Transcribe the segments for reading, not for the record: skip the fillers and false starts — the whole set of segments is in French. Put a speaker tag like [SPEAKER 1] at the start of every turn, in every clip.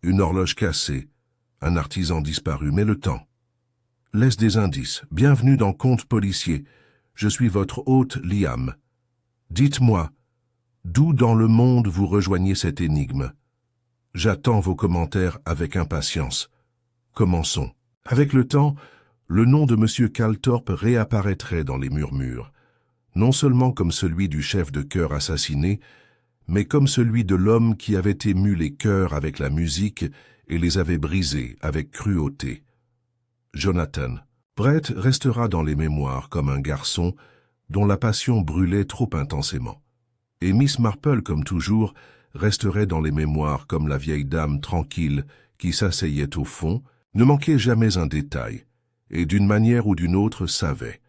[SPEAKER 1] une horloge cassée, un artisan disparu, mais le temps laisse des indices. Bienvenue dans Conte policier. Je suis votre hôte Liam. Dites-moi, d'où dans le monde vous rejoignez cette énigme? J'attends vos commentaires avec impatience. Commençons. Avec le temps, le nom de M. Calthorpe réapparaîtrait dans les murmures, non seulement comme celui du chef de chœur assassiné, mais comme celui de l'homme qui avait ému les cœurs avec la musique et les avait brisés avec cruauté. Jonathan. Brett restera dans les mémoires comme un garçon dont la passion brûlait trop intensément. Et Miss Marple, comme toujours, resterait dans les mémoires comme la vieille dame tranquille qui s'asseyait au fond, ne manquait jamais un détail, et d'une manière ou d'une autre savait.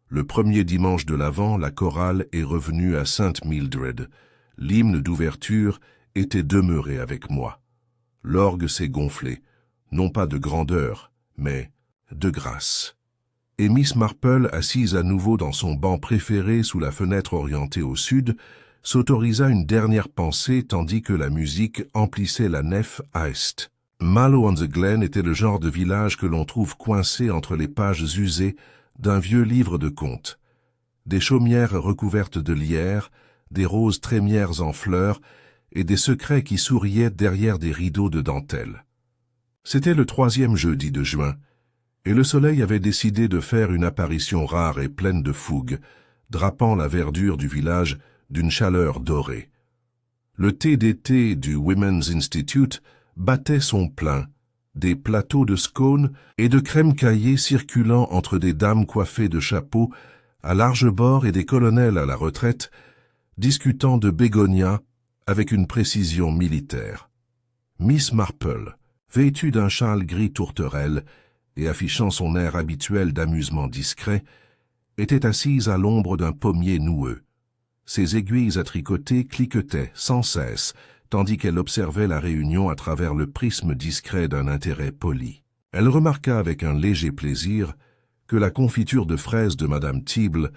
[SPEAKER 1] Le premier dimanche de l'Avent, la chorale est revenue à Sainte Mildred. L'hymne d'ouverture était demeuré avec moi. L'orgue s'est gonflé, non pas de grandeur, mais de grâce. Et Miss Marple, assise à nouveau dans son banc préféré sous la fenêtre orientée au sud, s'autorisa une dernière pensée tandis que la musique emplissait la nef à est. Mallow-on-the-Glen était le genre de village que l'on trouve coincé entre les pages usées d'un vieux livre de contes. Des chaumières recouvertes de lierre, des roses trémières en fleurs et des secrets qui souriaient derrière des rideaux de dentelle. C'était le 3e jeudi de juin, et le soleil avait décidé de faire une apparition rare et pleine de fougue, drapant la verdure du village d'une chaleur dorée. Le thé d'été du Women's Institute battait son plein, des plateaux de scones et de crème caillée circulant entre des dames coiffées de chapeaux à large bord et des colonels à la retraite, discutant de bégonias avec une précision militaire. Miss Marple, vêtue d'un châle gris tourterelle et affichant son air habituel d'amusement discret, était assise à l'ombre d'un pommier noueux. Ses aiguilles à tricoter cliquetaient sans cesse, tandis qu'elle observait la réunion à travers le prisme discret d'un intérêt poli. Elle remarqua avec un léger plaisir que la confiture de fraises de Madame Tible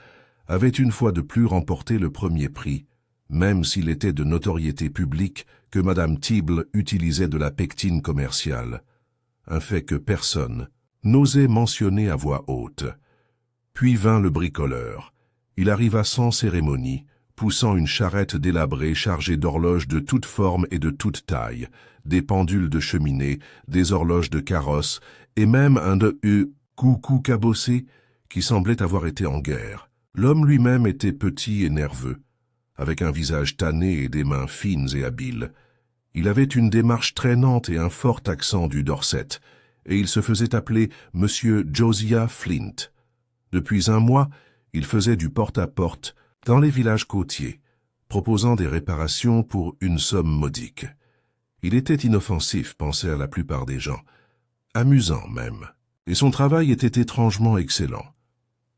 [SPEAKER 1] avait une fois de plus remporté le premier prix, même s'il était de notoriété publique que Madame Tible utilisait de la pectine commerciale, un fait que personne n'osait mentionner à voix haute. Puis vint le bricoleur. Il arriva sans cérémonie, poussant une charrette délabrée chargée d'horloges de toutes formes et de toutes tailles, des pendules de cheminée, des horloges de carrosse, et même un de coucou cabossé qui semblait avoir été en guerre. L'homme lui-même était petit et nerveux, avec un visage tanné et des mains fines et habiles. Il avait une démarche traînante et un fort accent du Dorset, et il se faisait appeler Monsieur Josiah Flint. Depuis un mois, il faisait du porte-à-porte dans les villages côtiers, proposant des réparations pour une somme modique. Il était inoffensif, pensaient la plupart des gens, amusant même, et son travail était étrangement excellent.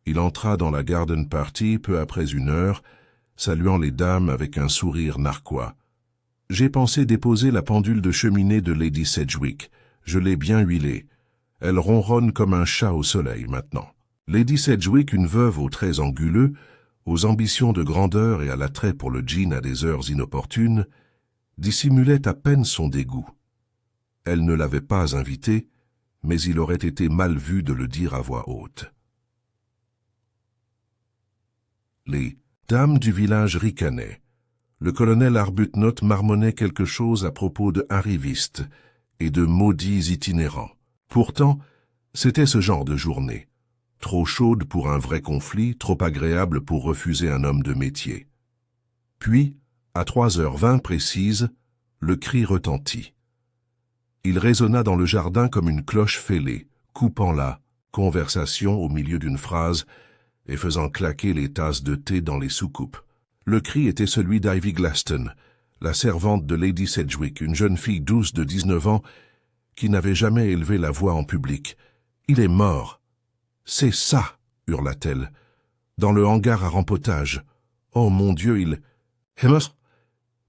[SPEAKER 1] Il entra dans la garden party peu après 1 heure, saluant les dames avec un sourire narquois. « J'ai pensé déposer la pendule de cheminée de Lady Sedgwick. Je l'ai bien huilée. Elle ronronne comme un chat au soleil maintenant. » Lady Sedgwick, une veuve aux traits anguleux, aux ambitions de grandeur et à l'attrait pour le gin à des heures inopportunes, dissimulait à peine son dégoût. Elle ne l'avait pas invité, mais il aurait été mal vu de le dire à voix haute. Les dames du village ricanaient. Le colonel Arbuthnot marmonnait quelque chose à propos de arrivistes et de maudits itinérants. Pourtant, c'était ce genre de journée. Trop chaude pour un vrai conflit, trop agréable pour refuser un homme de métier. Puis, à 3h20 précises, le cri retentit. Il résonna dans le jardin comme une cloche fêlée, coupant la conversation au milieu d'une phrase et faisant claquer les tasses de thé dans les soucoupes. Le cri était celui d'Ivy Glaston, la servante de Lady Sedgwick, une jeune fille douce de 19 ans qui n'avait jamais élevé la voix en public. « Il est mort !»« C'est ça !» hurla-t-elle. « Dans le hangar à rempotage. Oh mon Dieu, il... »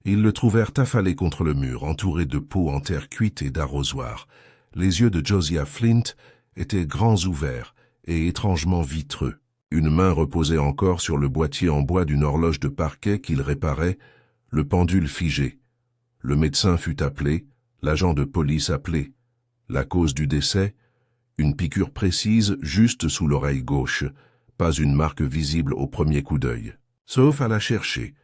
[SPEAKER 1] Ils le trouvèrent affalé contre le mur, entouré de pots en terre cuite et d'arrosoirs. Les yeux de Josiah Flint étaient grands ouverts et étrangement vitreux. Une main reposait encore sur le boîtier en bois d'une horloge de parquet qu'il réparait, le pendule figé. Le médecin fut appelé, L'agent de police appelé. La cause du décès, une piqûre précise juste sous l'oreille gauche, pas une marque visible au premier coup d'œil. Sauf à la chercher.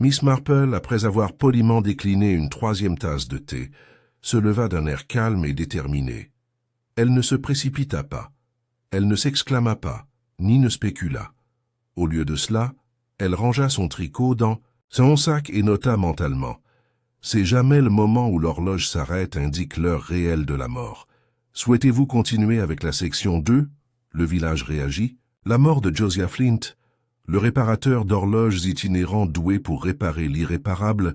[SPEAKER 1] Miss Marple, après avoir poliment décliné une 3e tasse de thé, se leva d'un air calme et déterminé. Elle ne se précipita pas. Elle ne s'exclama pas, ni ne spécula. Au lieu de cela, elle rangea son tricot dans son sac et nota mentalement. C'est jamais le moment où l'horloge s'arrête indique l'heure réelle de la mort. Souhaitez-vous continuer avec la section 2? Le village réagit. La mort de Josiah Flint, le réparateur d'horloges itinérant doué pour réparer l'irréparable,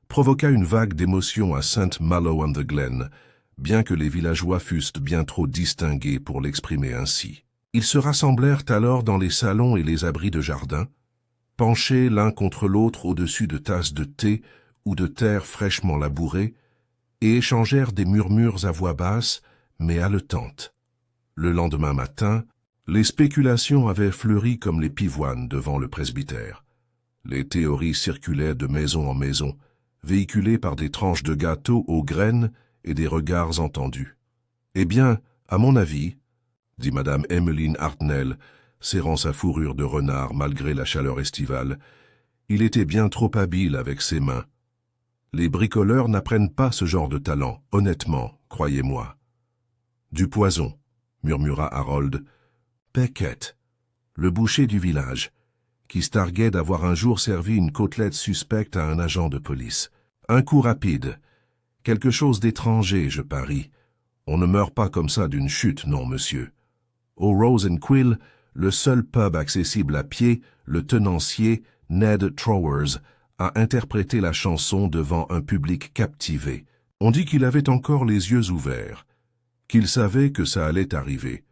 [SPEAKER 1] provoqua une vague d'émotion à St. Malo-on-the-Glen, bien que les villageois fussent bien trop distingués pour l'exprimer ainsi. Ils se rassemblèrent alors dans les salons et les abris de jardin, penchés l'un contre l'autre au-dessus de tasses de thé ou de terre fraîchement labourée, et échangèrent des murmures à voix basse, mais haletantes. Le lendemain matin, les spéculations avaient fleuri comme les pivoines devant le presbytère. Les théories circulaient de maison en maison, véhiculées par des tranches de gâteau aux graines et des regards entendus. « Eh bien, à mon avis, » dit Madame Emmeline Hartnell, serrant sa fourrure de renard malgré la chaleur estivale, « il était bien trop habile avec ses mains. Les bricoleurs n'apprennent pas ce genre de talent, honnêtement, croyez-moi. »« Du poison, » murmura Harold. « Beckett, le boucher du village, qui se targuait d'avoir un jour servi une côtelette suspecte à un agent de police. Un coup rapide, quelque chose d'étranger, je parie. On ne meurt pas comme ça d'une chute, non, monsieur. Au Rose and Quill, le seul pub accessible à pied, le tenancier, Ned Trowers, a interprété la chanson devant un public captivé. On dit qu'il avait encore les yeux ouverts, qu'il savait que ça allait arriver.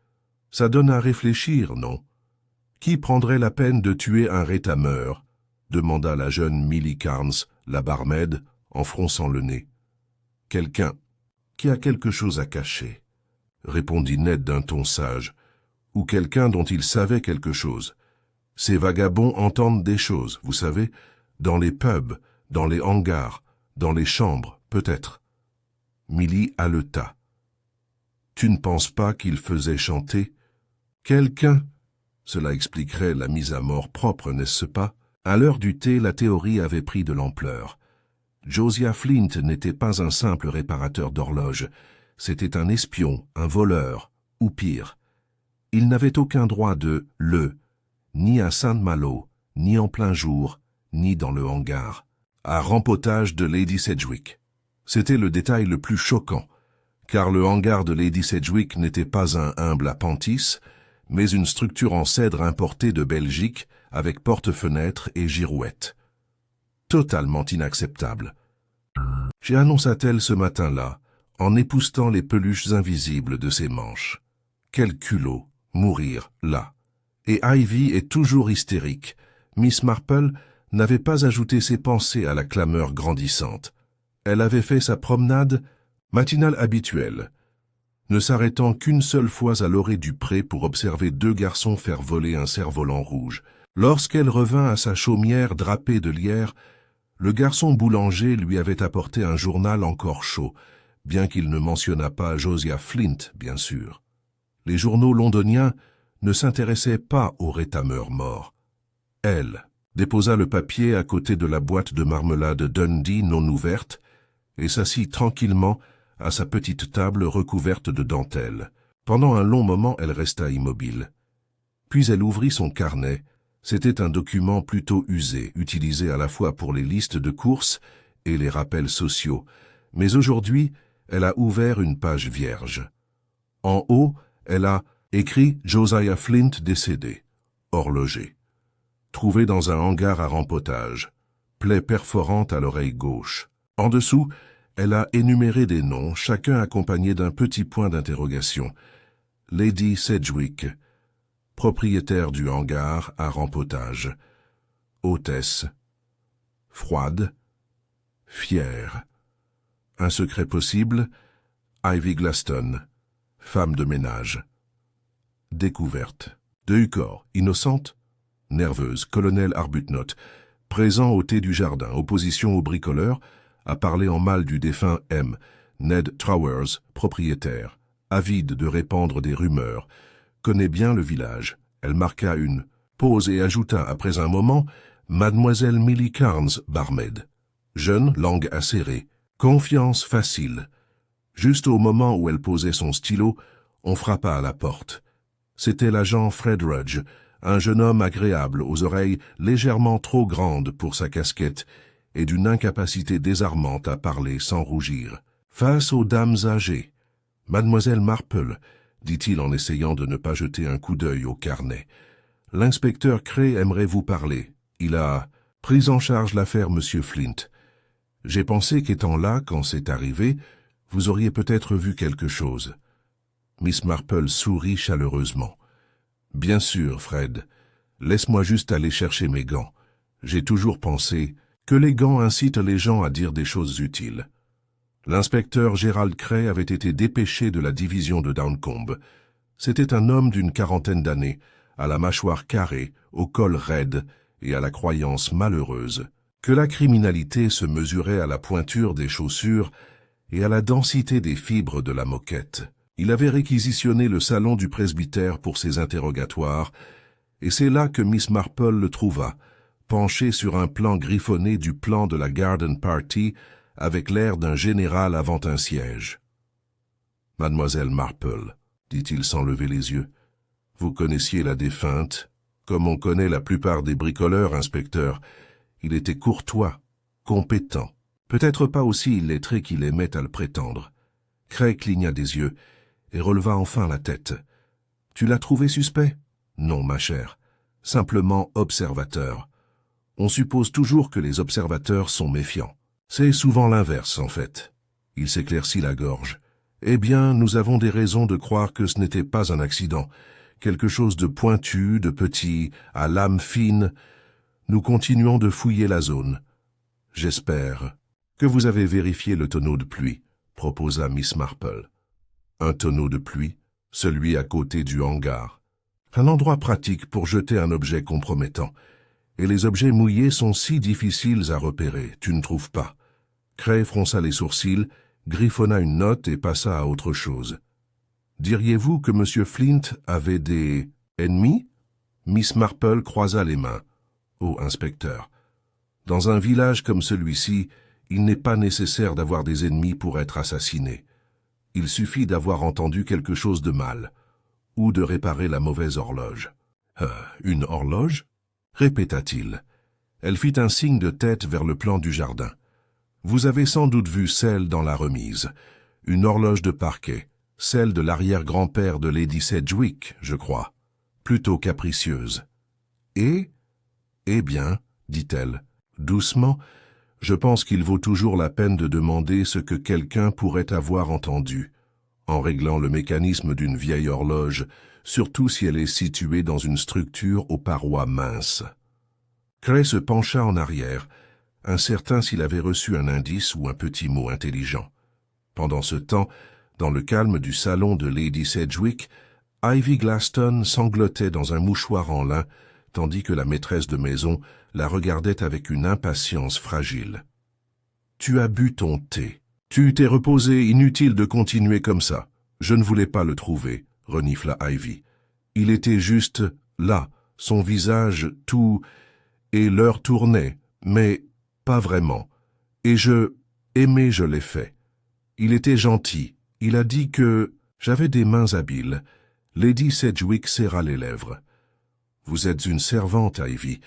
[SPEAKER 1] Ça donne à réfléchir, non? Qui prendrait la peine de tuer un rétameur? Demanda la jeune Millie Carnes, la barmaid, en fronçant le nez. Quelqu'un qui a quelque chose à cacher, répondit Ned d'un ton sage, ou quelqu'un dont il savait quelque chose. Ces vagabonds entendent des choses, vous savez, dans les pubs, dans les hangars, dans les chambres, peut-être. Millie haleta. Tu ne penses pas qu'il faisait chanter? Quelqu'un? Cela expliquerait la mise à mort propre, n'est-ce pas? À l'heure du thé, la théorie avait pris de l'ampleur. Josiah Flint n'était pas un simple réparateur d'horloges, c'était un espion, un voleur, ou pire. Il n'avait aucun droit de « le », ni à Saint-Malo, ni en plein jour, ni dans le hangar, à rempotage de Lady Sedgwick. C'était le détail le plus choquant, car le hangar de Lady Sedgwick n'était pas un humble appendice, mais une structure en cèdre importée de Belgique avec porte-fenêtres et girouettes. Totalement inacceptable. J'ai annonça-t-elle ce matin-là, en époussetant les peluches invisibles de ses manches. Quel culot, mourir là. Et Ivy est toujours hystérique. Miss Marple n'avait pas ajouté ses pensées à la clameur grandissante. Elle avait fait sa promenade matinale habituelle, ne s'arrêtant qu'une seule fois à l'orée du pré pour observer 2 garçons faire voler un cerf-volant rouge. Lorsqu'elle revint à sa chaumière drapée de lierre, le garçon boulanger lui avait apporté un journal encore chaud, bien qu'il ne mentionnât pas Josiah Flint, bien sûr. Les journaux londoniens ne s'intéressaient pas aux rétameurs morts. Elle déposa le papier à côté de la boîte de marmelade Dundee non ouverte et s'assit tranquillement à sa petite table recouverte de dentelle. Pendant un long moment, elle resta immobile. Puis elle ouvrit son carnet. C'était un document plutôt usé, utilisé à la fois pour les listes de courses et les rappels sociaux. Mais aujourd'hui, elle a ouvert une page vierge. En haut, elle a écrit « Josiah Flint décédé, horloger. Trouvé dans un hangar à rempotage, plaie perforante à l'oreille gauche. » En dessous, elle a énuméré des noms, chacun accompagné d'un petit point d'interrogation. Lady Sedgwick, propriétaire du hangar à rempotage. Hôtesse. Froide. Fière. Un secret possible. Ivy Glaston, femme de ménage. Découverte. De Hucor, innocente. Nerveuse, colonel Arbuthnot, présent au thé du jardin, opposition au bricoleur, a parlé en mal du défunt M, Ned Towers, propriétaire, avide de répandre des rumeurs, connaît bien le village. Elle marqua une pause et ajouta après un moment « Mademoiselle Millie Carnes, barmaid. Jeune, langue acérée, confiance facile. » Juste au moment où elle posait son stylo, on frappa à la porte. C'était l'agent Fred Rudge, un jeune homme agréable aux oreilles légèrement trop grandes pour sa casquette et d'une incapacité désarmante à parler sans rougir. Face aux dames âgées, « Mademoiselle Marple, » dit-il en essayant de ne pas jeter un coup d'œil au carnet. « L'inspecteur Cray aimerait vous parler. Il a pris en charge l'affaire Monsieur Flint. J'ai pensé qu'étant là quand c'est arrivé, vous auriez peut-être vu quelque chose. » Miss Marple sourit chaleureusement. « Bien sûr, Fred. Laisse-moi juste aller chercher mes gants. J'ai toujours pensé que les gants incitent les gens à dire des choses utiles. » L'inspecteur Gerald Cray avait été dépêché de la division de Downcombe. C'était un homme d'une quarantaine d'années, à la mâchoire carrée, au col raide et à la croyance malheureuse que la criminalité se mesurait à la pointure des chaussures et à la densité des fibres de la moquette. Il avait réquisitionné le salon du presbytère pour ses interrogatoires, et c'est là que Miss Marple le trouva, penché sur un plan griffonné du plan de la Garden Party, avec l'air d'un général avant un siège. « Mademoiselle Marple, » dit-il sans lever les yeux, « vous connaissiez la défunte, comme on connaît la plupart des bricoleurs, inspecteur. Il était courtois, compétent, peut-être pas aussi illettré qu'il aimait à le prétendre. » Cray cligna des yeux et releva enfin la tête. « Tu l'as trouvé suspect? »« Non, ma chère, simplement observateur. On suppose toujours que les observateurs sont méfiants. C'est souvent l'inverse, en fait. » Il s'éclaircit la gorge. « Eh bien, nous avons des raisons de croire que ce n'était pas un accident. Quelque chose de pointu, de petit, à lame fine. Nous continuons de fouiller la zone. J'espère que vous avez vérifié le tonneau de pluie, » proposa Miss Marple. Un tonneau de pluie, celui à côté du hangar. Un endroit pratique pour jeter un objet compromettant. Et les objets mouillés sont si difficiles à repérer, tu ne trouves pas? Cray fronça les sourcils, griffonna une note et passa à autre chose. Diriez-vous que M. Flint avait des ennemis? Miss Marple croisa les mains. Oh, inspecteur, dans un village comme celui-ci, il n'est pas nécessaire d'avoir des ennemis pour être assassiné. Il suffit d'avoir entendu quelque chose de mal, ou de réparer la mauvaise horloge. « Une horloge ?» répéta-t-il. Elle fit un signe de tête vers le plan du jardin. « Vous avez sans doute vu celle dans la remise. Une horloge de parquet, celle de l'arrière-grand-père de Lady Sedgwick, je crois. Plutôt capricieuse. »« Et ? » ?»« Eh bien, dit-elle, doucement, je pense qu'il vaut toujours la peine de demander ce que quelqu'un pourrait avoir entendu, en réglant le mécanisme d'une vieille horloge, surtout si elle est située dans une structure aux parois minces. » Cray se pencha en arrière, incertain s'il avait reçu un indice ou un petit mot intelligent. Pendant ce temps, dans le calme du salon de Lady Sedgwick, Ivy Glaston sanglotait dans un mouchoir en lin, tandis que la maîtresse de maison la regardait avec une impatience fragile. « Tu as bu ton thé. Tu t'es reposé, inutile de continuer comme ça. Je ne voulais pas le trouver, » renifla Ivy. « Il était juste là, son visage tout... et l'heure tournait, mais pas vraiment. Et je l'ai fait. Il était gentil. Il a dit que j'avais des mains habiles. » Lady Sedgwick serra les lèvres. « Vous êtes une servante, Ivy.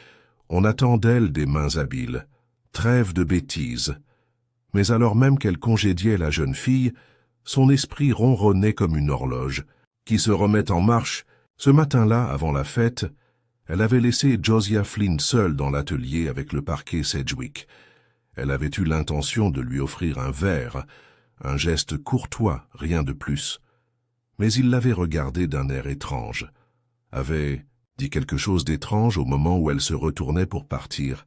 [SPEAKER 1] On attend d'elle des mains habiles. Trêve de bêtises. » Mais alors même qu'elle congédiait la jeune fille, son esprit ronronnait comme une horloge, qui se remet en marche. Ce matin-là, avant la fête, elle avait laissé Josiah Flint seule dans l'atelier avec le parquet Sedgwick. Elle avait eu l'intention de lui offrir un verre, un geste courtois, rien de plus. Mais il l'avait regardée d'un air étrange, avait dit quelque chose d'étrange au moment où elle se retournait pour partir.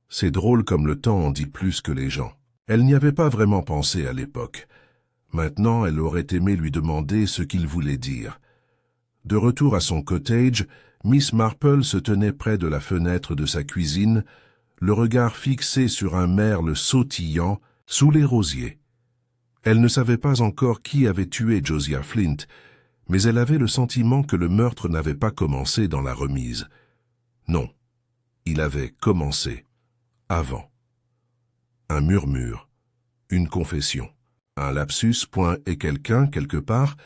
[SPEAKER 1] C'est drôle comme le temps en dit plus que les gens. Elle n'y avait pas vraiment pensé à l'époque. Maintenant, elle aurait aimé lui demander ce qu'il voulait dire. De retour à son cottage, Miss Marple se tenait près de la fenêtre de sa cuisine, le regard fixé sur un merle sautillant sous les rosiers. Elle ne savait pas encore qui avait tué Josiah Flint, mais elle avait le sentiment que le meurtre n'avait pas commencé dans la remise. Non, il avait commencé avant. Un murmure, une confession, un lapsus, point, et quelqu'un, quelque part,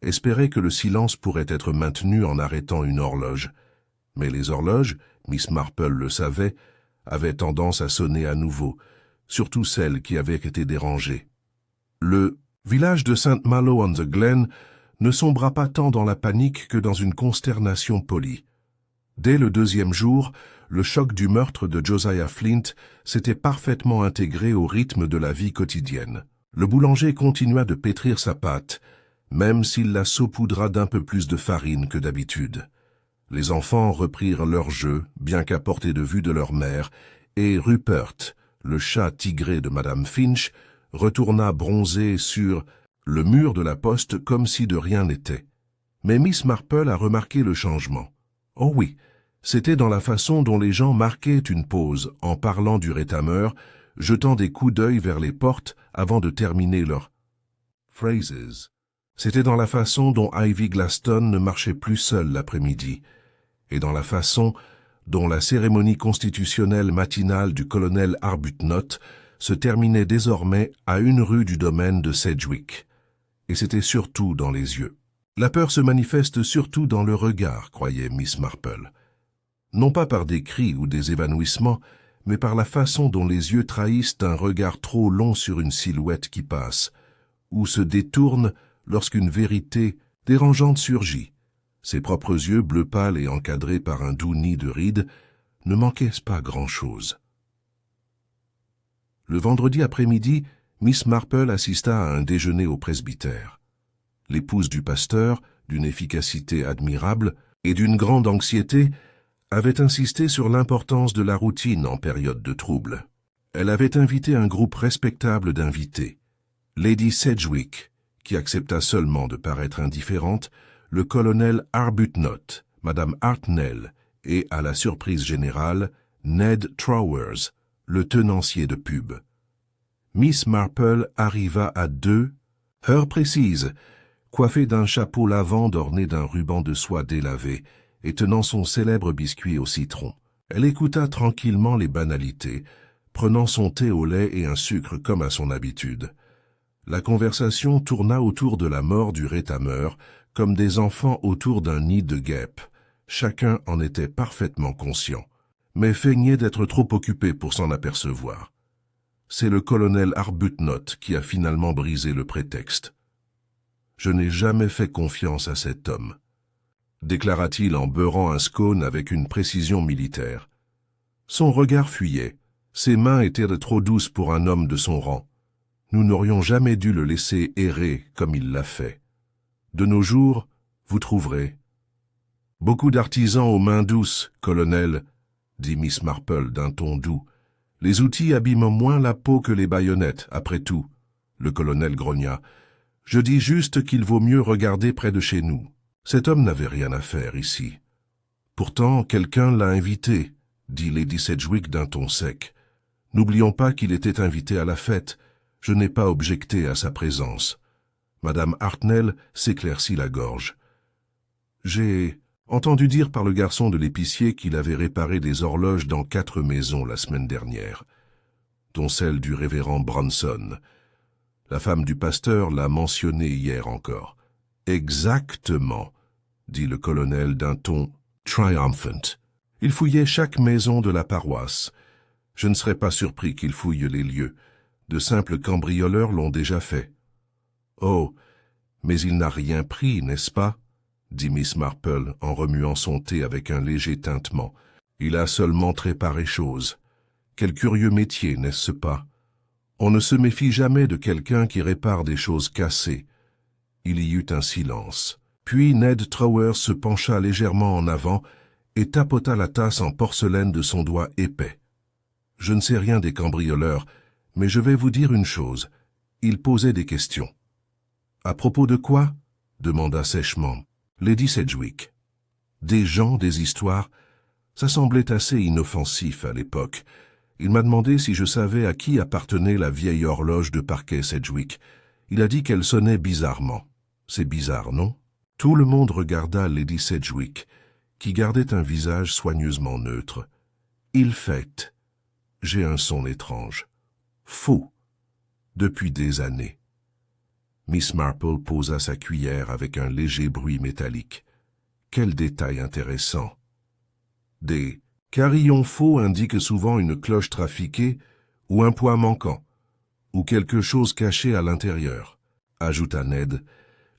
[SPEAKER 1] espérait que le silence pourrait être maintenu en arrêtant une horloge. Mais les horloges, Miss Marple le savait, avaient tendance à sonner à nouveau, surtout celles qui avaient été dérangées. Le village de St. Malo-on-the-Glen ne sombra pas tant dans la panique que dans une consternation polie. Dès le deuxième jour, le choc du meurtre de Josiah Flint s'était parfaitement intégré au rythme de la vie quotidienne. Le boulanger continua de pétrir sa pâte, même s'il la saupoudra d'un peu plus de farine que d'habitude. Les enfants reprirent leur jeu, bien qu'à portée de vue de leur mère, et Rupert, le chat tigré de Madame Finch, retourna bronzé sur le mur de la poste comme si de rien n'était. Mais Miss Marple a remarqué le changement. Oh oui, c'était dans la façon dont les gens marquaient une pause en parlant du rétameur, jetant des coups d'œil vers les portes avant de terminer leurs phrases. C'était dans la façon dont Ivy Glaston ne marchait plus seule l'après-midi, et dans la façon dont la cérémonie constitutionnelle matinale du colonel Arbuthnot se terminait désormais à 1 rue du domaine de Sedgwick. Et c'était surtout dans les yeux. La peur se manifeste surtout dans le regard, croyait Miss Marple. Non pas par des cris ou des évanouissements, mais par la façon dont les yeux trahissent un regard trop long sur une silhouette qui passe, ou se détourne lorsqu'une vérité dérangeante surgit. Ses propres yeux bleu pâle et encadrés par un doux nid de rides ne manquaient pas grand-chose. Le vendredi après-midi, Miss Marple assista à un déjeuner au presbytère. L'épouse du pasteur, d'une efficacité admirable et d'une grande anxiété, avait insisté sur l'importance de la routine en période de trouble. Elle avait invité un groupe respectable d'invités. Lady Sedgwick, qui accepta seulement de paraître indifférente, le colonel Arbuthnot, Madame Hartnell et, à la surprise générale, Ned Trawers, le tenancier de pub. Miss Marple arriva à 2 heures précises, coiffée d'un chapeau lavande orné d'un ruban de soie délavé et tenant son célèbre biscuit au citron. Elle écouta tranquillement les banalités, prenant son thé au lait et un sucre comme à son habitude. La conversation tourna autour de la mort du rétameur, comme des enfants autour d'un nid de guêpes. Chacun en était parfaitement conscient, mais feignait d'être trop occupé pour s'en apercevoir. C'est le colonel Arbuthnot qui a finalement brisé le prétexte. « Je n'ai jamais fait confiance à cet homme », déclara-t-il en beurrant un scone avec une précision militaire. Son regard fuyait, ses mains étaient trop douces pour un homme de son rang. Nous n'aurions jamais dû le laisser errer comme il l'a fait. De nos jours, vous trouverez. Beaucoup d'artisans aux mains douces, colonel, dit Miss Marple d'un ton doux. Les outils abîment moins la peau que les baïonnettes, après tout. Le colonel grogna. Je dis juste qu'il vaut mieux regarder près de chez nous. Cet homme n'avait rien à faire ici. Pourtant, quelqu'un l'a invité, dit Lady Sedgwick d'un ton sec. N'oublions pas qu'il était invité à la fête. Je n'ai pas objecté à sa présence. Madame Hartnell s'éclaircit la gorge. J'ai entendu dire par le garçon de l'épicier qu'il avait réparé des horloges dans 4 maisons la semaine dernière, dont celle du révérend Bronson. La femme du pasteur l'a mentionné hier encore. Exactement, dit le colonel d'un ton triumphant. Il fouillait chaque maison de la paroisse. Je ne serais pas surpris qu'il fouille les lieux. De simples cambrioleurs l'ont déjà fait. Oh, mais il n'a rien pris, n'est-ce pas? Dit Miss Marple en remuant son thé avec un léger tintement. Il a seulement préparé chose. Quel curieux métier, n'est-ce pas? On ne se méfie jamais de quelqu'un qui répare des choses cassées. Il y eut un silence. Puis Ned Trawers se pencha légèrement en avant et tapota la tasse en porcelaine de son doigt épais. Je ne sais rien des cambrioleurs, mais je vais vous dire une chose. Il posait des questions. À propos de quoi? Demanda sèchement Lady Sedgwick. Des gens, des histoires. Ça semblait assez inoffensif à l'époque. Il m'a demandé si je savais à qui appartenait la vieille horloge de parquet Sedgwick. Il a dit qu'elle sonnait bizarrement. C'est bizarre, non? Tout le monde regarda Lady Sedgwick, qui gardait un visage soigneusement neutre. Il fait. J'ai un son étrange. Faux. Depuis des années. Miss Marple posa sa cuillère avec un léger bruit métallique. Quel détail intéressant. Des carillons faux indiquent souvent une cloche trafiquée ou un poids manquant, ou quelque chose caché à l'intérieur, ajouta Ned.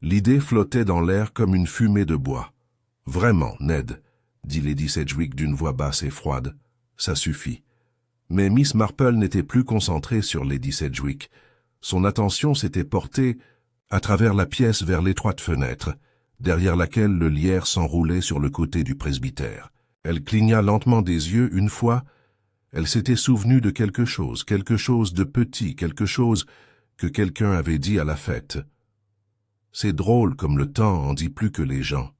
[SPEAKER 1] L'idée flottait dans l'air comme une fumée de bois. Vraiment, Ned, dit Lady Sedgwick d'une voix basse et froide. Ça suffit. Mais Miss Marple n'était plus concentrée sur Lady Sedgwick. Son attention s'était portée à travers la pièce vers l'étroite fenêtre, derrière laquelle le lierre s'enroulait sur le côté du presbytère. Elle cligna lentement des yeux une fois. Elle s'était souvenue de quelque chose de petit, quelque chose que quelqu'un avait dit à la fête. C'est drôle comme le temps en dit plus que les gens.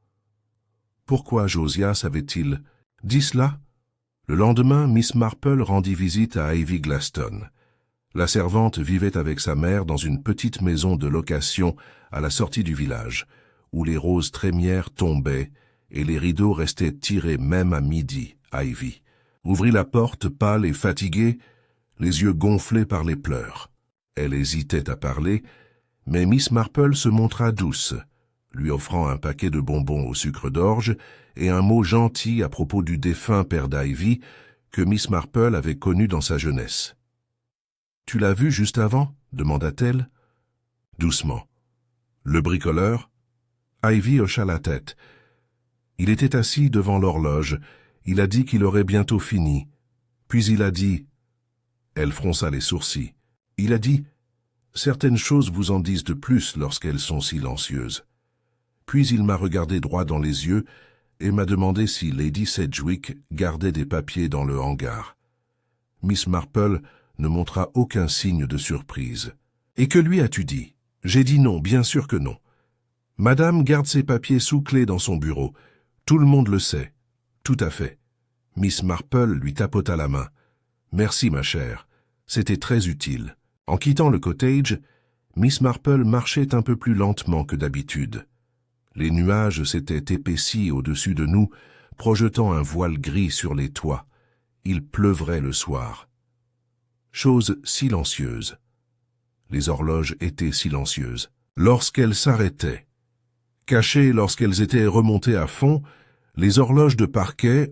[SPEAKER 1] Pourquoi Josias avait-il dit cela? Le lendemain, Miss Marple rendit visite à Ivy Glaston. La servante vivait avec sa mère dans une petite maison de location à la sortie du village, où les roses trémières tombaient et les rideaux restaient tirés même à midi. Ivy ouvrit la porte, pâle et fatiguée, les yeux gonflés par les pleurs. Elle hésitait à parler, mais Miss Marple se montra douce, lui offrant un paquet de bonbons au sucre d'orge et un mot gentil à propos du défunt père d'Ivy que Miss Marple avait connu dans sa jeunesse. « Tu l'as vu juste avant » demanda-t-elle. Doucement. « Le bricoleur » Ivy hocha la tête. Il était assis devant l'horloge. Il a dit qu'il aurait bientôt fini. Puis il a dit... Elle fronça les sourcils. Il a dit... Certaines choses vous en disent de plus lorsqu'elles sont silencieuses. Puis il m'a regardé droit dans les yeux et m'a demandé si Lady Sedgwick gardait des papiers dans le hangar. Miss Marple ne montra aucun signe de surprise. « Et que lui as-tu dit » ? J'ai dit non, bien sûr que non. Madame garde ses papiers sous clé dans son bureau. Tout le monde le sait. Tout à fait. Miss Marple lui tapota la main. « Merci, ma chère. C'était très utile. » En quittant le cottage, Miss Marple marchait un peu plus lentement que d'habitude. Les nuages s'étaient épaissis au-dessus de nous, projetant un voile gris sur les toits. Il pleuvrait le soir. Chose silencieuse. Les horloges étaient silencieuses. Lorsqu'elles s'arrêtaient, cachées lorsqu'elles étaient remontées à fond, les horloges de parquet,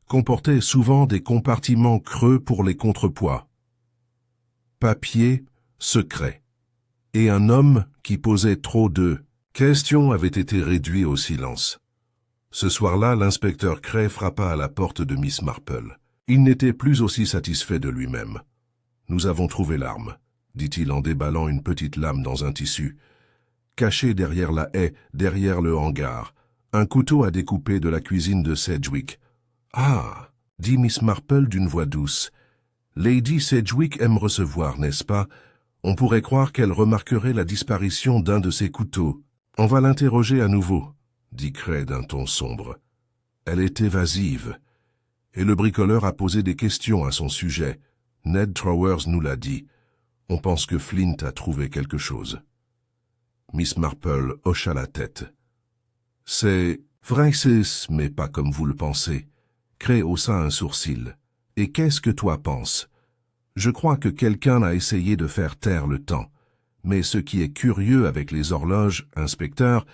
[SPEAKER 1] comportaient souvent des compartiments creux pour les contrepoids. Papier secret. Et un homme qui posait trop de questions avait été réduit au silence. Ce soir-là, l'inspecteur Cray frappa à la porte de Miss Marple. Il n'était plus aussi satisfait de lui-même. « Nous avons trouvé l'arme, » dit-il en déballant une petite lame dans un tissu. Caché derrière la haie, derrière le hangar, un couteau à découper de la cuisine de Sedgwick. « Ah » dit Miss Marple d'une voix douce. « Lady Sedgwick aime recevoir, n'est-ce pas? On pourrait croire qu'elle remarquerait la disparition d'un de ses couteaux. On va l'interroger à nouveau, » dit Cray d'un ton sombre. Elle est évasive, et le bricoleur a posé des questions à son sujet. Ned Trawers nous l'a dit. On pense que Flint a trouvé quelque chose. Miss Marple hocha la tête. « C'est vrai, mais pas comme vous le pensez. » Cray haussa un sourcil. « Et qu'est-ce que toi penses? Je crois que quelqu'un a essayé de faire taire le temps. Mais ce qui est curieux avec les horloges, inspecteur,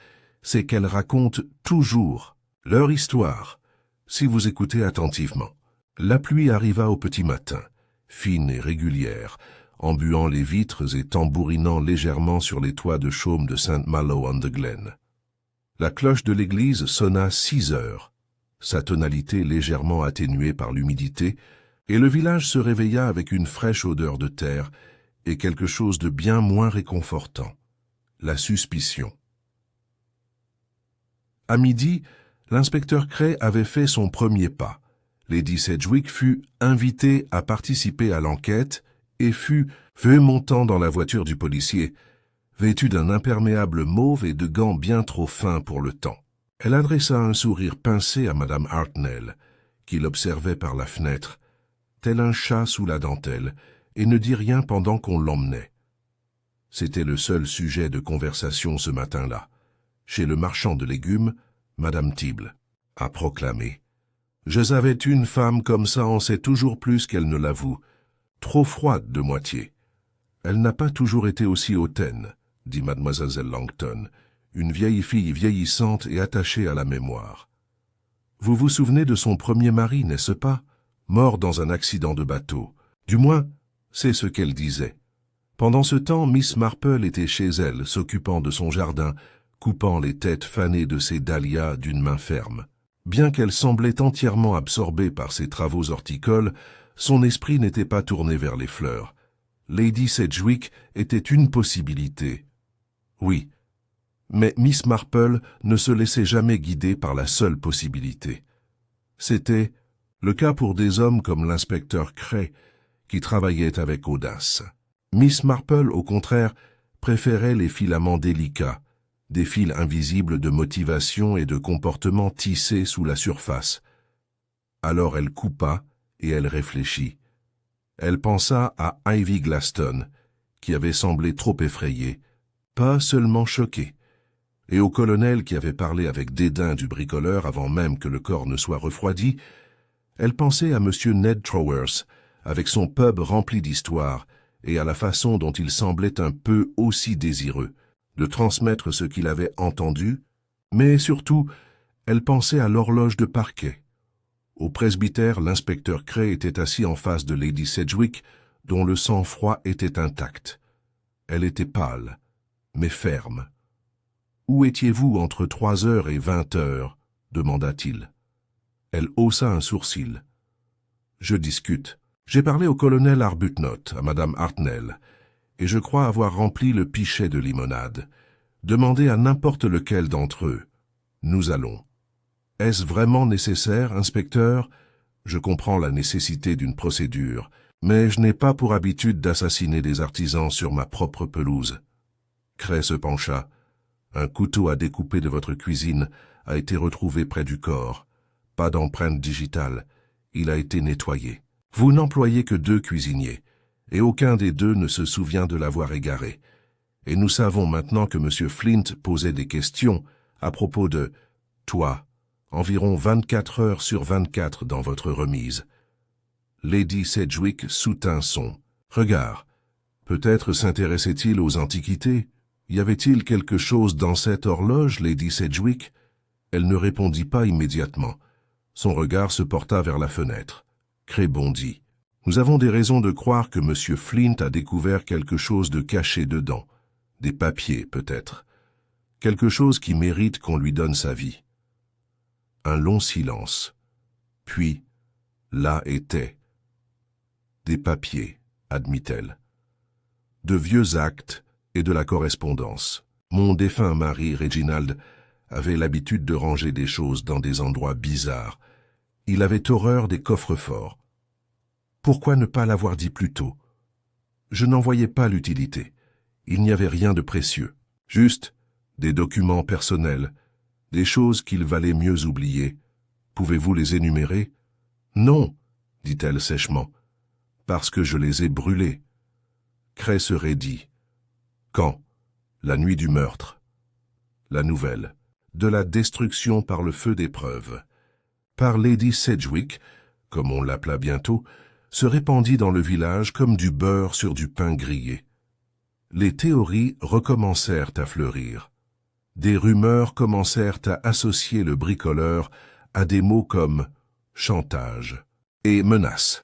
[SPEAKER 1] c'est qu'elles racontent toujours leur histoire, si vous écoutez attentivement. La pluie arriva au petit matin, fine et régulière, embuant les vitres et tambourinant légèrement sur les toits de chaume de St. Malo-on-the-Glen. La cloche de l'église sonna 6 heures, sa tonalité légèrement atténuée par l'humidité, et le village se réveilla avec une fraîche odeur de terre et quelque chose de bien moins réconfortant, la suspicion. À midi, l'inspecteur Cray avait fait son premier pas. Lady Sedgwick fut invitée à participer à l'enquête et fut montant dans la voiture du policier, vêtue d'un imperméable mauve et de gants bien trop fins pour le temps. Elle adressa un sourire pincé à Madame Hartnell, qui l'observait par la fenêtre, tel un chat sous la dentelle, et ne dit rien pendant qu'on l'emmenait. C'était le seul sujet de conversation ce matin-là. Chez le marchand de légumes, Madame Tible a proclamé « Je savais une femme comme ça en sait toujours plus qu'elle ne l'avoue. Trop froide de moitié. » « Elle n'a pas toujours été aussi hautaine, » dit mademoiselle Langton, une vieille fille vieillissante et attachée à la mémoire. « Vous vous souvenez de son premier mari, n'est-ce pas? Mort dans un accident de bateau. Du moins, c'est ce qu'elle disait. Pendant ce temps, Miss Marple était chez elle, s'occupant de son jardin, coupant les têtes fanées de ses dahlias d'une main ferme. Bien qu'elle semblait entièrement absorbée par ses travaux horticoles, son esprit n'était pas tourné vers les fleurs. Lady Sedgwick était une possibilité. Oui, mais Miss Marple ne se laissait jamais guider par la seule possibilité. C'était le cas pour des hommes comme l'inspecteur Cray, qui travaillaient avec audace. Miss Marple, au contraire, préférait les filaments délicats, des fils invisibles de motivation et de comportement tissés sous la surface. Alors elle coupa et elle réfléchit. Elle pensa à Ivy Glaston, qui avait semblé trop effrayée, pas seulement choquée, et au colonel qui avait parlé avec dédain du bricoleur avant même que le corps ne soit refroidi. Elle pensait à M. Ned Trowers, avec son pub rempli d'histoires, et à la façon dont il semblait un peu aussi désireux de transmettre ce qu'il avait entendu, mais surtout, elle pensait à l'horloge de parquet. Au presbytère, l'inspecteur Cray était assis en face de Lady Sedgwick, dont le sang-froid était intact. Elle était pâle, mais ferme. « Où étiez-vous entre 3 heures et 20 heures ?» demanda-t-il. Elle haussa un sourcil. « Je discute. J'ai parlé au colonel Arbuthnot, à Madame Hartnell, et je crois avoir rempli le pichet de limonade. Demandez à n'importe lequel d'entre eux. Nous allons. » Est-ce vraiment nécessaire, inspecteur? Je comprends la nécessité d'une procédure, mais je n'ai pas pour habitude d'assassiner des artisans sur ma propre pelouse. Cray se pencha. Un couteau à découper de votre cuisine a été retrouvé près du corps. Pas d'empreinte digitale. Il a été nettoyé. Vous n'employez que 2 cuisiniers, et aucun des 2 ne se souvient de l'avoir égaré. Et nous savons maintenant que M. Flint posait des questions à propos de « toi ». Environ 24 heures sur 24 dans votre remise. Lady Sedgwick soutint son regard. Peut-être s'intéressait-il aux antiquités? Y avait-il quelque chose dans cette horloge, Lady Sedgwick? Elle ne répondit pas immédiatement. Son regard se porta vers la fenêtre. Cray bondit. Nous avons des raisons de croire que M. Flint a découvert quelque chose de caché dedans. Des papiers, peut-être. Quelque chose qui mérite qu'on lui donne sa vie. Un long silence. Puis, là étaient des papiers, admit-elle. De vieux actes et de la correspondance. Mon défunt mari, Reginald, avait l'habitude de ranger des choses dans des endroits bizarres. Il avait horreur des coffres-forts. Pourquoi ne pas l'avoir dit plus tôt? Je n'en voyais pas l'utilité. Il n'y avait rien de précieux. Juste des documents personnels, des choses qu'il valait mieux oublier. Pouvez-vous les énumérer? Non, dit-elle sèchement, parce que je les ai brûlés. Cray se raidit. Quand? La nuit du meurtre. La nouvelle. De la destruction par le feu des preuves. Par Lady Sedgwick, comme on l'appela bientôt, se répandit dans le village comme du beurre sur du pain grillé. Les théories recommencèrent à fleurir. Des rumeurs commencèrent à associer le bricoleur à des mots comme chantage et menace.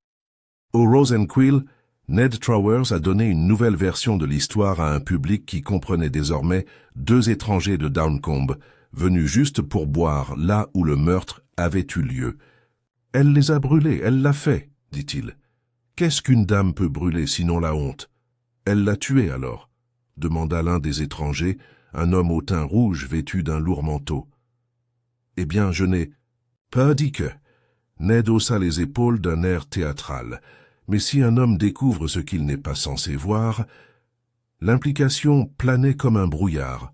[SPEAKER 1] Au Rose and Quill, Ned Trowers a donné une nouvelle version de l'histoire à un public qui comprenait désormais 2 étrangers de Downcombe, venus juste pour boire là où le meurtre avait eu lieu. « Elle les a brûlés, elle l'a fait, » dit-il. « Qu'est-ce qu'une dame peut brûler sinon la honte? »« Elle l'a tué alors ?» demanda l'un des étrangers, un homme au teint rouge vêtu d'un lourd manteau. « Eh bien, je n'ai pas dit que. » Ned haussa les épaules d'un air théâtral. Mais si un homme découvre ce qu'il n'est pas censé voir, l'implication planait comme un brouillard.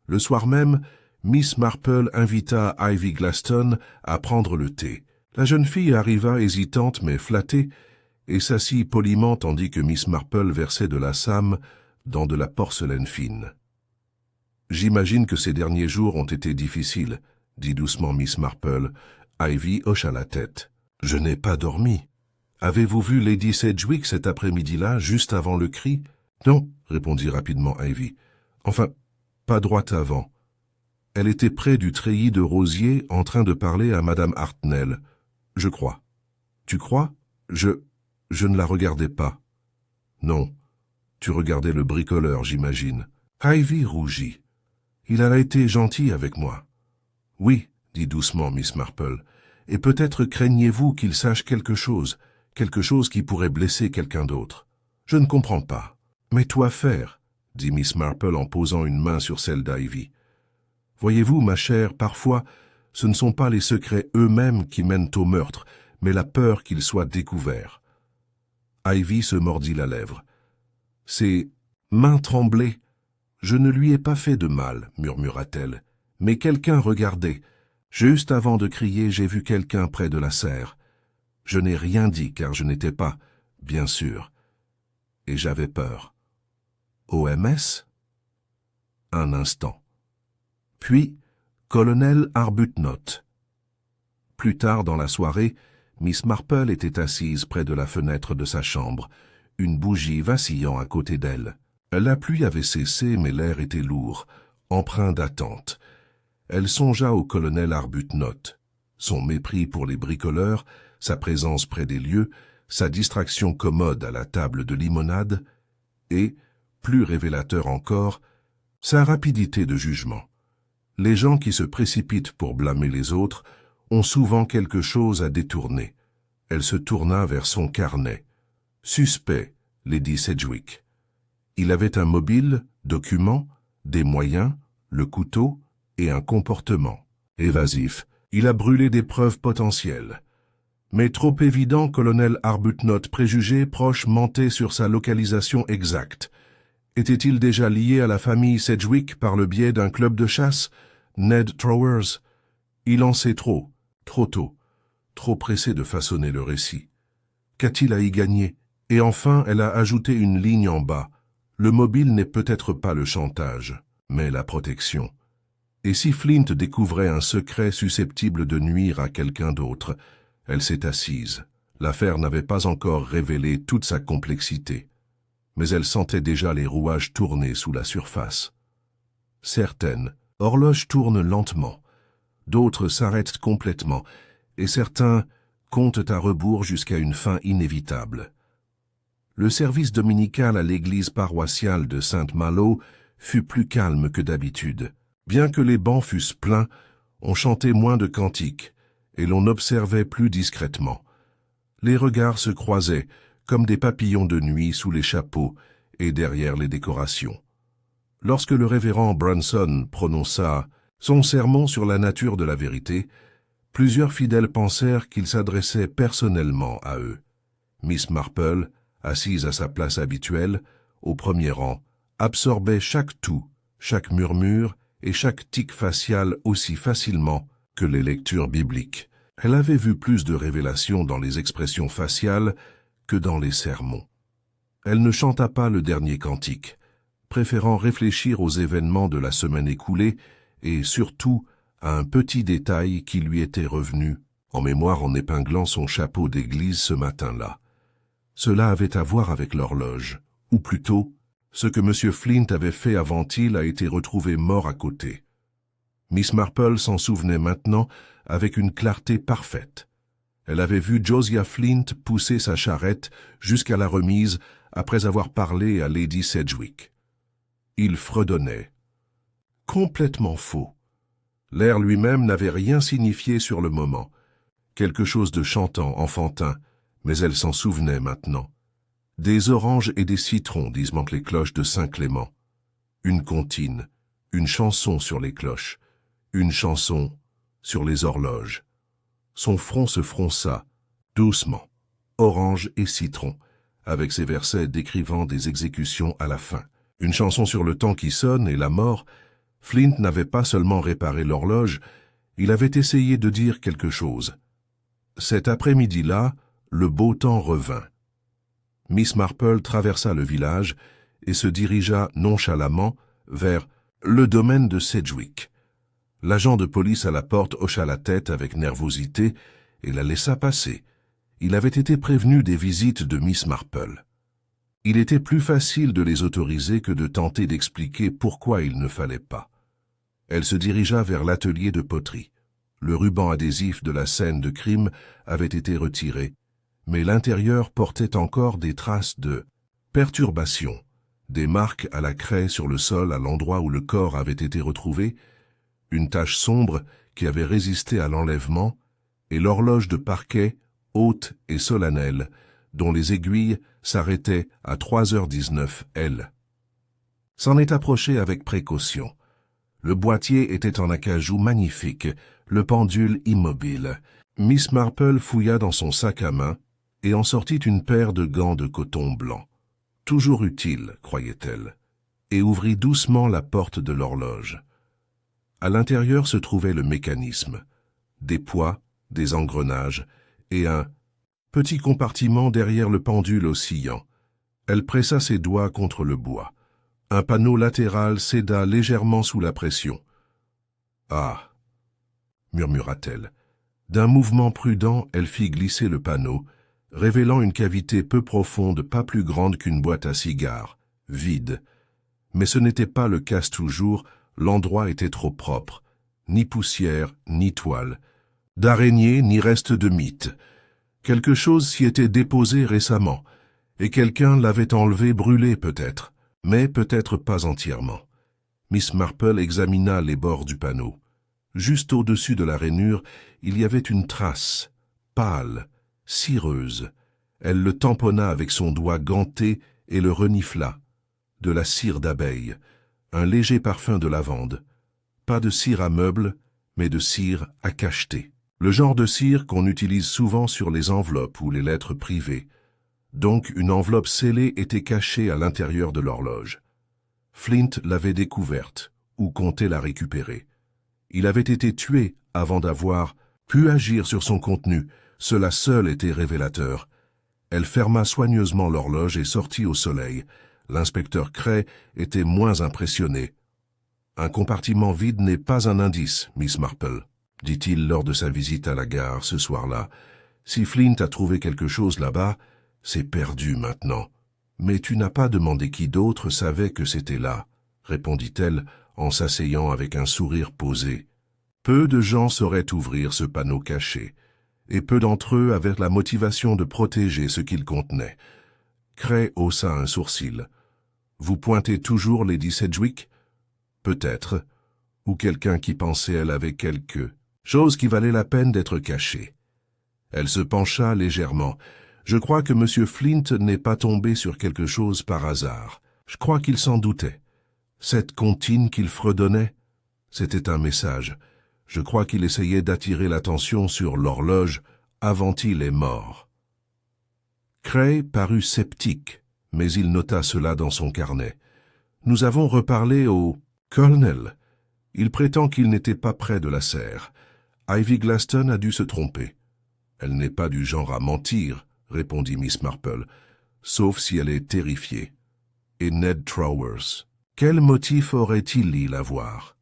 [SPEAKER 1] Le soir même, Miss Marple invita Ivy Glaston à prendre le thé. La jeune fille arriva hésitante mais flattée, et s'assit poliment tandis que Miss Marple versait de la sâme dans de la porcelaine fine. « J'imagine que ces derniers jours ont été difficiles, » dit doucement Miss Marple. Ivy hocha la tête. « Je n'ai pas dormi. Avez-vous vu Lady Sedgwick cet après-midi-là, juste avant le cri ?»« Non, » répondit rapidement Ivy. « Enfin, pas droit avant. Elle était près du treillis de rosiers en train de parler à Madame Hartnell. Je crois. »« Tu crois ? Je ne la regardais pas. »« Non. Tu regardais le bricoleur, j'imagine. » Ivy rougit. « Il a été gentil avec moi. »« Oui, » dit doucement Miss Marple, « et peut-être craignez-vous qu'il sache quelque chose qui pourrait blesser quelqu'un d'autre. Je ne comprends pas. »« Mais toi faire, » dit Miss Marple en posant une main sur celle d'Ivy. « Voyez-vous, ma chère, parfois, ce ne sont pas les secrets eux-mêmes qui mènent au meurtre, mais la peur qu'ils soient découverts. » Ivy se mordit la lèvre. « Ses mains tremblaient. Je ne lui ai pas fait de mal, murmura-t-elle, mais quelqu'un regardait. Juste avant de crier, j'ai vu quelqu'un près de la serre. Je n'ai rien dit car je n'étais pas, bien sûr. Et j'avais peur. OMS ? Un instant. Puis, colonel Arbuthnot. Plus tard dans la soirée, Miss Marple était assise près de la fenêtre de sa chambre, une bougie vacillant à côté d'elle. La pluie avait cessé, mais l'air était lourd, empreint d'attente. Elle songea au colonel Arbuthnot, son mépris pour les bricoleurs, sa présence près des lieux, sa distraction commode à la table de limonade, et, plus révélateur encore, sa rapidité de jugement. Les gens qui se précipitent pour blâmer les autres ont souvent quelque chose à détourner. Elle se tourna vers son carnet. Suspect, Lady Sedgwick. Il avait un mobile, documents, des moyens, le couteau et un comportement. Évasif, il a brûlé des preuves potentielles. Mais trop évident, colonel Arbuthnot, préjugé, proche, mentait sur sa localisation exacte. Était-il déjà lié à la famille Sedgwick par le biais d'un club de chasse, Ned Trawers? Il en sait trop tôt, trop pressé de façonner le récit. Qu'a-t-il à y gagner? Et enfin, elle a ajouté une ligne en bas. Le mobile n'est peut-être pas le chantage, mais la protection. Et si Flint découvrait un secret susceptible de nuire à quelqu'un d'autre? Elle s'est assise. L'affaire n'avait pas encore révélé toute sa complexité. Mais elle sentait déjà les rouages tourner sous la surface. Certaines horloges tournent lentement, d'autres s'arrêtent complètement, et certains comptent à rebours jusqu'à une fin inévitable. Le service dominical à l'église paroissiale de Saint-Malo fut plus calme que d'habitude. Bien que les bancs fussent pleins, on chantait moins de cantiques, et l'on observait plus discrètement. Les regards se croisaient, comme des papillons de nuit sous les chapeaux et derrière les décorations. Lorsque le révérend Brunson prononça son sermon sur la nature de la vérité, plusieurs fidèles pensèrent qu'il s'adressait personnellement à eux. Miss Marple, assise à sa place habituelle, au premier rang, absorbait chaque tout, chaque murmure et chaque tic facial aussi facilement que les lectures bibliques. Elle avait vu plus de révélations dans les expressions faciales que dans les sermons. Elle ne chanta pas le dernier cantique, préférant réfléchir aux événements de la semaine écoulée et surtout à un petit détail qui lui était revenu en mémoire en épinglant son chapeau d'église ce matin-là. Cela avait à voir avec l'horloge, ou plutôt, ce que M. Flint avait fait avant-il a été retrouvé mort à côté. Miss Marple s'en souvenait maintenant avec une clarté parfaite. Elle avait vu Josiah Flint pousser sa charrette jusqu'à la remise après avoir parlé à Lady Sedgwick. Il fredonnait. Complètement faux. L'air lui-même n'avait rien signifié sur le moment. Quelque chose de chantant, enfantin, mais elle s'en souvenait maintenant. Des oranges et des citrons, disent les cloches de Saint-Clément. Une comptine, une chanson sur les cloches, une chanson sur les horloges. Son front se fronça, doucement, orange et citron, avec ses versets décrivant des exécutions à la fin. Une chanson sur le temps qui sonne et la mort. Flint n'avait pas seulement réparé l'horloge, il avait essayé de dire quelque chose. Cet après-midi-là, le beau temps revint. Miss Marple traversa le village et se dirigea nonchalamment vers le domaine de Sedgwick. L'agent de police à la porte hocha la tête avec nervosité et la laissa passer. Il avait été prévenu des visites de Miss Marple. Il était plus facile de les autoriser que de tenter d'expliquer pourquoi il ne fallait pas. Elle se dirigea vers l'atelier de poterie. Le ruban adhésif de la scène de crime avait été retiré, mais l'intérieur portait encore des traces de perturbation, des marques à la craie sur le sol à l'endroit où le corps avait été retrouvé, une tache sombre qui avait résisté à l'enlèvement, et l'horloge de parquet, haute et solennelle, dont les aiguilles s'arrêtaient à 3h19 L. S'en est approché avec précaution. Le boîtier était en acajou magnifique, le pendule immobile. Miss Marple fouilla dans son sac à main et en sortit une paire de gants de coton blanc. Toujours utile, croyait-elle, et ouvrit doucement la porte de l'horloge. À l'intérieur se trouvait le mécanisme, des poids, des engrenages et un petit compartiment derrière le pendule oscillant. Elle pressa ses doigts contre le bois. Un panneau latéral céda légèrement sous la pression. « Ah !» murmura-t-elle. D'un mouvement prudent, elle fit glisser le panneau, révélant une cavité peu profonde, pas plus grande qu'une boîte à cigares, vide. Mais ce n'était pas le casse-toujours, l'endroit était trop propre. Ni poussière, ni toile. D'araignée, ni reste de mythe. Quelque chose s'y était déposé récemment, et quelqu'un l'avait enlevé brûlé peut-être, mais peut-être pas entièrement. Miss Marple examina les bords du panneau. Juste au-dessus de la rainure, il y avait une trace, pâle, cireuse. Elle le tamponna avec son doigt ganté et le renifla. De la cire d'abeille, un léger parfum de lavande. Pas de cire à meubles, mais de cire à cacheter. Le genre de cire qu'on utilise souvent sur les enveloppes ou les lettres privées. Donc une enveloppe scellée était cachée à l'intérieur de l'horloge. Flint l'avait découverte, ou comptait la récupérer. Il avait été tué avant d'avoir pu agir sur son contenu, cela seul était révélateur. Elle ferma soigneusement l'horloge et sortit au soleil. L'inspecteur Cray était moins impressionné. « Un compartiment vide n'est pas un indice, Miss Marple, » dit-il lors de sa visite à la gare ce soir-là. « Si Flint a trouvé quelque chose là-bas, c'est perdu maintenant. Mais tu n'as pas demandé qui d'autre savait que c'était là, » répondit-elle en s'asseyant avec un sourire posé. Peu de gens sauraient ouvrir ce panneau caché, et peu d'entre eux avaient la motivation de protéger ce qu'il contenait. Cray haussa un sourcil. « Vous pointez toujours Lady Sedgwick ? Peut-être. Ou quelqu'un qui pensait elle avait quelque chose qui valait la peine d'être cachée. » Elle se pencha légèrement. « Je crois que M. Flint n'est pas tombé sur quelque chose par hasard. Je crois qu'il s'en doutait. Cette comptine qu'il fredonnait, c'était un message. Je crois qu'il essayait d'attirer l'attention sur l'horloge avant il est mort. » Cray parut sceptique, mais il nota cela dans son carnet. « Nous avons reparlé au colonel. Il prétend qu'il n'était pas près de la serre. Ivy Glaston a dû se tromper. »« Elle n'est pas du genre à mentir, » répondit Miss Marple, « sauf si elle est terrifiée. »« Et Ned Trawers. Quel motif aurait-il à voir ?»«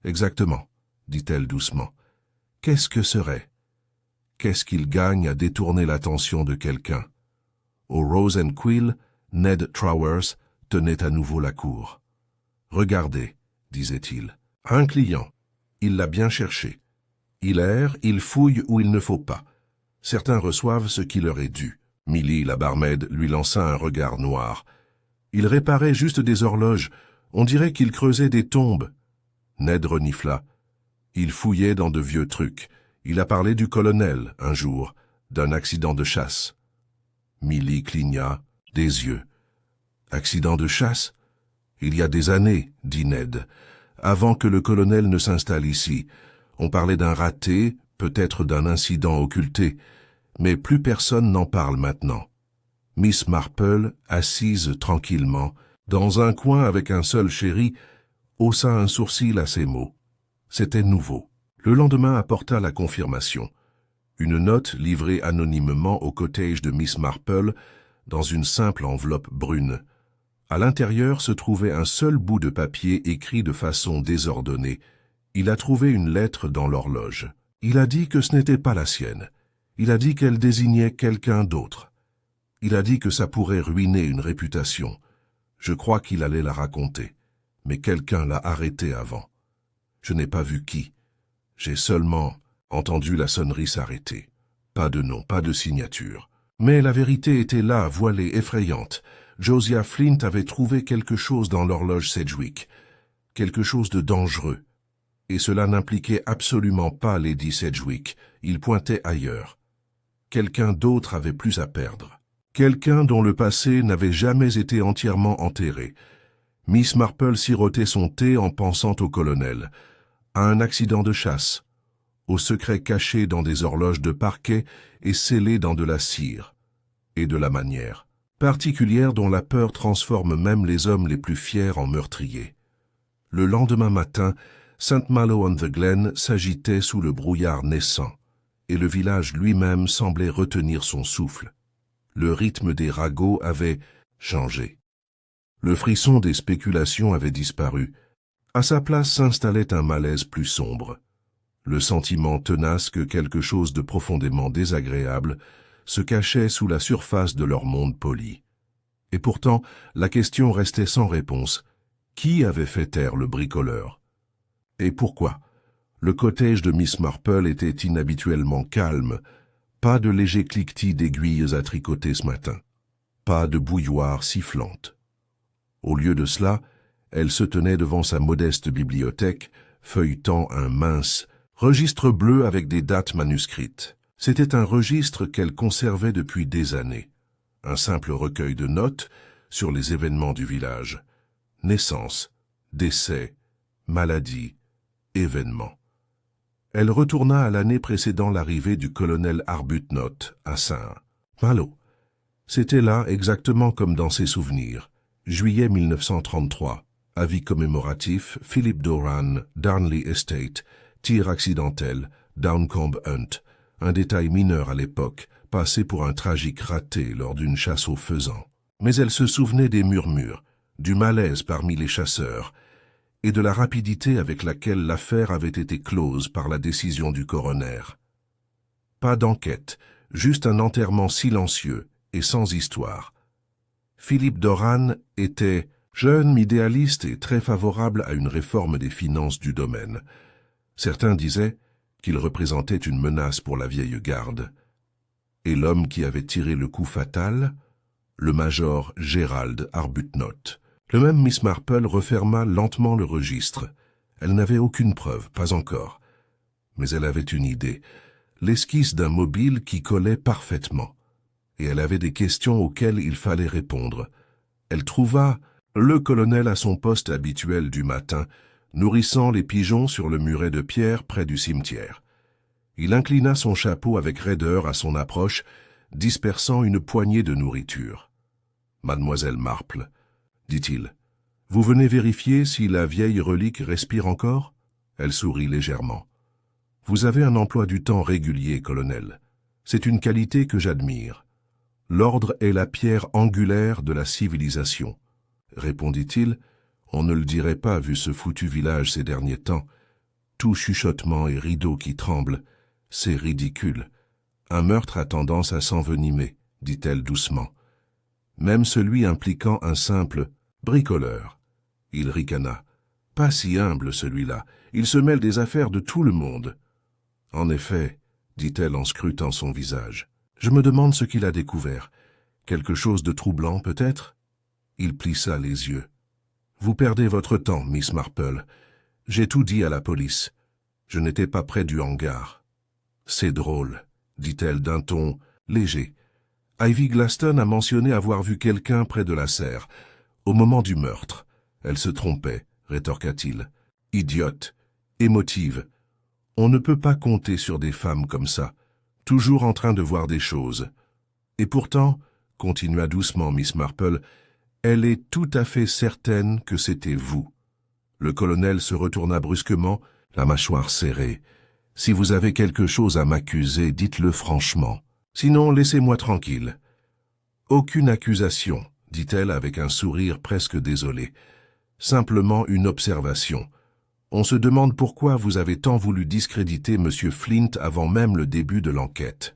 [SPEAKER 1] Exactement, » dit-elle doucement. « Qu'est-ce que serait? Qu'est-ce qu'il gagne à détourner l'attention de quelqu'un ?» Au Rose and Quill, Ned Trawers tenait à nouveau la cour. « Regardez, » disait-il, « un client. Il l'a bien cherché. Il erre, il fouille où il ne faut pas. Certains reçoivent ce qui leur est dû. » Milly, la barmaid, lui lança un regard noir. « Il réparait juste des horloges. On dirait qu'il creusait des tombes. » Ned renifla. « Il fouillait dans de vieux trucs. Il a parlé du colonel, un jour, d'un accident de chasse. » Milly cligna des yeux. « Accident de chasse? Il y a des années, » dit Ned. « Avant que le colonel ne s'installe ici. On parlait d'un raté, peut-être d'un incident occulté, mais plus personne n'en parle maintenant. » Miss Marple, assise tranquillement, dans un coin avec un seul chéri, haussa un sourcil à ces mots. C'était nouveau. Le lendemain apporta la confirmation. Une note livrée anonymement au cottage de Miss Marple dans une simple enveloppe brune. À l'intérieur se trouvait un seul bout de papier écrit de façon désordonnée. Il a trouvé une lettre dans l'horloge. Il a dit que ce n'était pas la sienne. Il a dit qu'elle désignait quelqu'un d'autre. Il a dit que ça pourrait ruiner une réputation. Je crois qu'il allait la raconter. Mais quelqu'un l'a arrêté avant. Je n'ai pas vu qui. J'ai seulement entendu la sonnerie s'arrêter. Pas de nom, pas de signature. Mais la vérité était là, voilée, effrayante. Josiah Flint avait trouvé quelque chose dans l'horloge Sedgwick. Quelque chose de dangereux. Et cela n'impliquait absolument pas Lady Sedgwick. Il pointait ailleurs. Quelqu'un d'autre avait plus à perdre. Quelqu'un dont le passé n'avait jamais été entièrement enterré. Miss Marple sirotait son thé en pensant au colonel, à un accident de chasse, aux secrets cachés dans des horloges de parquet et scellés dans de la cire, et de la manière particulière dont la peur transforme même les hommes les plus fiers en meurtriers. Le lendemain matin, St. Malo-on-the-Glen s'agitait sous le brouillard naissant, et le village lui-même semblait retenir son souffle. Le rythme des ragots avait changé. Le frisson des spéculations avait disparu. À sa place s'installait un malaise plus sombre. Le sentiment tenace que quelque chose de profondément désagréable se cachait sous la surface de leur monde poli. Et pourtant, la question restait sans réponse. Qui avait fait taire le bricoleur? Et pourquoi? Le cottage de Miss Marple était inhabituellement calme. Pas de léger cliquetis d'aiguilles à tricoter ce matin. Pas de bouilloire sifflante. Au lieu de cela, elle se tenait devant sa modeste bibliothèque, feuilletant un mince registre bleu avec des dates manuscrites. C'était un registre qu'elle conservait depuis des années. Un simple recueil de notes sur les événements du village. Naissance, décès, maladie, événements. Elle retourna à l'année précédant l'arrivée du colonel Arbuthnot à St. Malo. C'était là exactement comme dans ses souvenirs. Juillet 1933. Avis commémoratif, Philip Doran, Darnley Estate, tir accidentel, Downcombe Hunt. Un détail mineur à l'époque, passé pour un tragique raté lors d'une chasse aux faisans. Mais elle se souvenait des murmures, du malaise parmi les chasseurs, et de la rapidité avec laquelle l'affaire avait été close par la décision du coroner. Pas d'enquête, juste un enterrement silencieux et sans histoire. Philippe Doran était jeune, idéaliste et très favorable à une réforme des finances du domaine. Certains disaient qu'il représentait une menace pour la vieille garde. Et l'homme qui avait tiré le coup fatal, le major Gérald Arbuthnot. Le même Miss Marple referma lentement le registre. Elle n'avait aucune preuve, pas encore. Mais elle avait une idée, l'esquisse d'un mobile qui collait parfaitement. Et elle avait des questions auxquelles il fallait répondre. Elle trouva le colonel à son poste habituel du matin, nourrissant les pigeons sur le muret de pierre près du cimetière. Il inclina son chapeau avec raideur à son approche, dispersant une poignée de nourriture. « Mademoiselle Marple, dit-il, vous venez vérifier si la vieille relique respire encore ?» Elle sourit légèrement. « Vous avez un emploi du temps régulier, colonel. C'est une qualité que j'admire. L'ordre est la pierre angulaire de la civilisation. » Répondit-il. On ne le dirait pas vu ce foutu village ces derniers temps. Tout chuchotement et rideau qui tremble. C'est ridicule. Un meurtre a tendance à s'envenimer, dit-elle doucement. Même celui impliquant un simple bricoleur. Il ricana. Pas si humble celui-là. Il se mêle des affaires de tout le monde. En effet, dit-elle en scrutant son visage. Je me demande ce qu'il a découvert. Quelque chose de troublant peut-être? Il plissa les yeux. Vous perdez votre temps, Miss Marple. J'ai tout dit à la police. Je n'étais pas près du hangar. C'est drôle, dit-elle d'un ton léger. Ivy Glaston a mentionné avoir vu quelqu'un près de la serre, au moment du meurtre. Elle se trompait, rétorqua-t-il. Idiote, émotive. On ne peut pas compter sur des femmes comme ça, toujours en train de voir des choses. Et pourtant, continua doucement Miss Marple, elle est tout à fait certaine que c'était vous. Le colonel se retourna brusquement, la mâchoire serrée. Si vous avez quelque chose à m'accuser, dites-le franchement. Sinon, laissez-moi tranquille. Aucune accusation, dit-elle avec un sourire presque désolé. Simplement une observation. On se demande pourquoi vous avez tant voulu discréditer M. Flint avant même le début de l'enquête.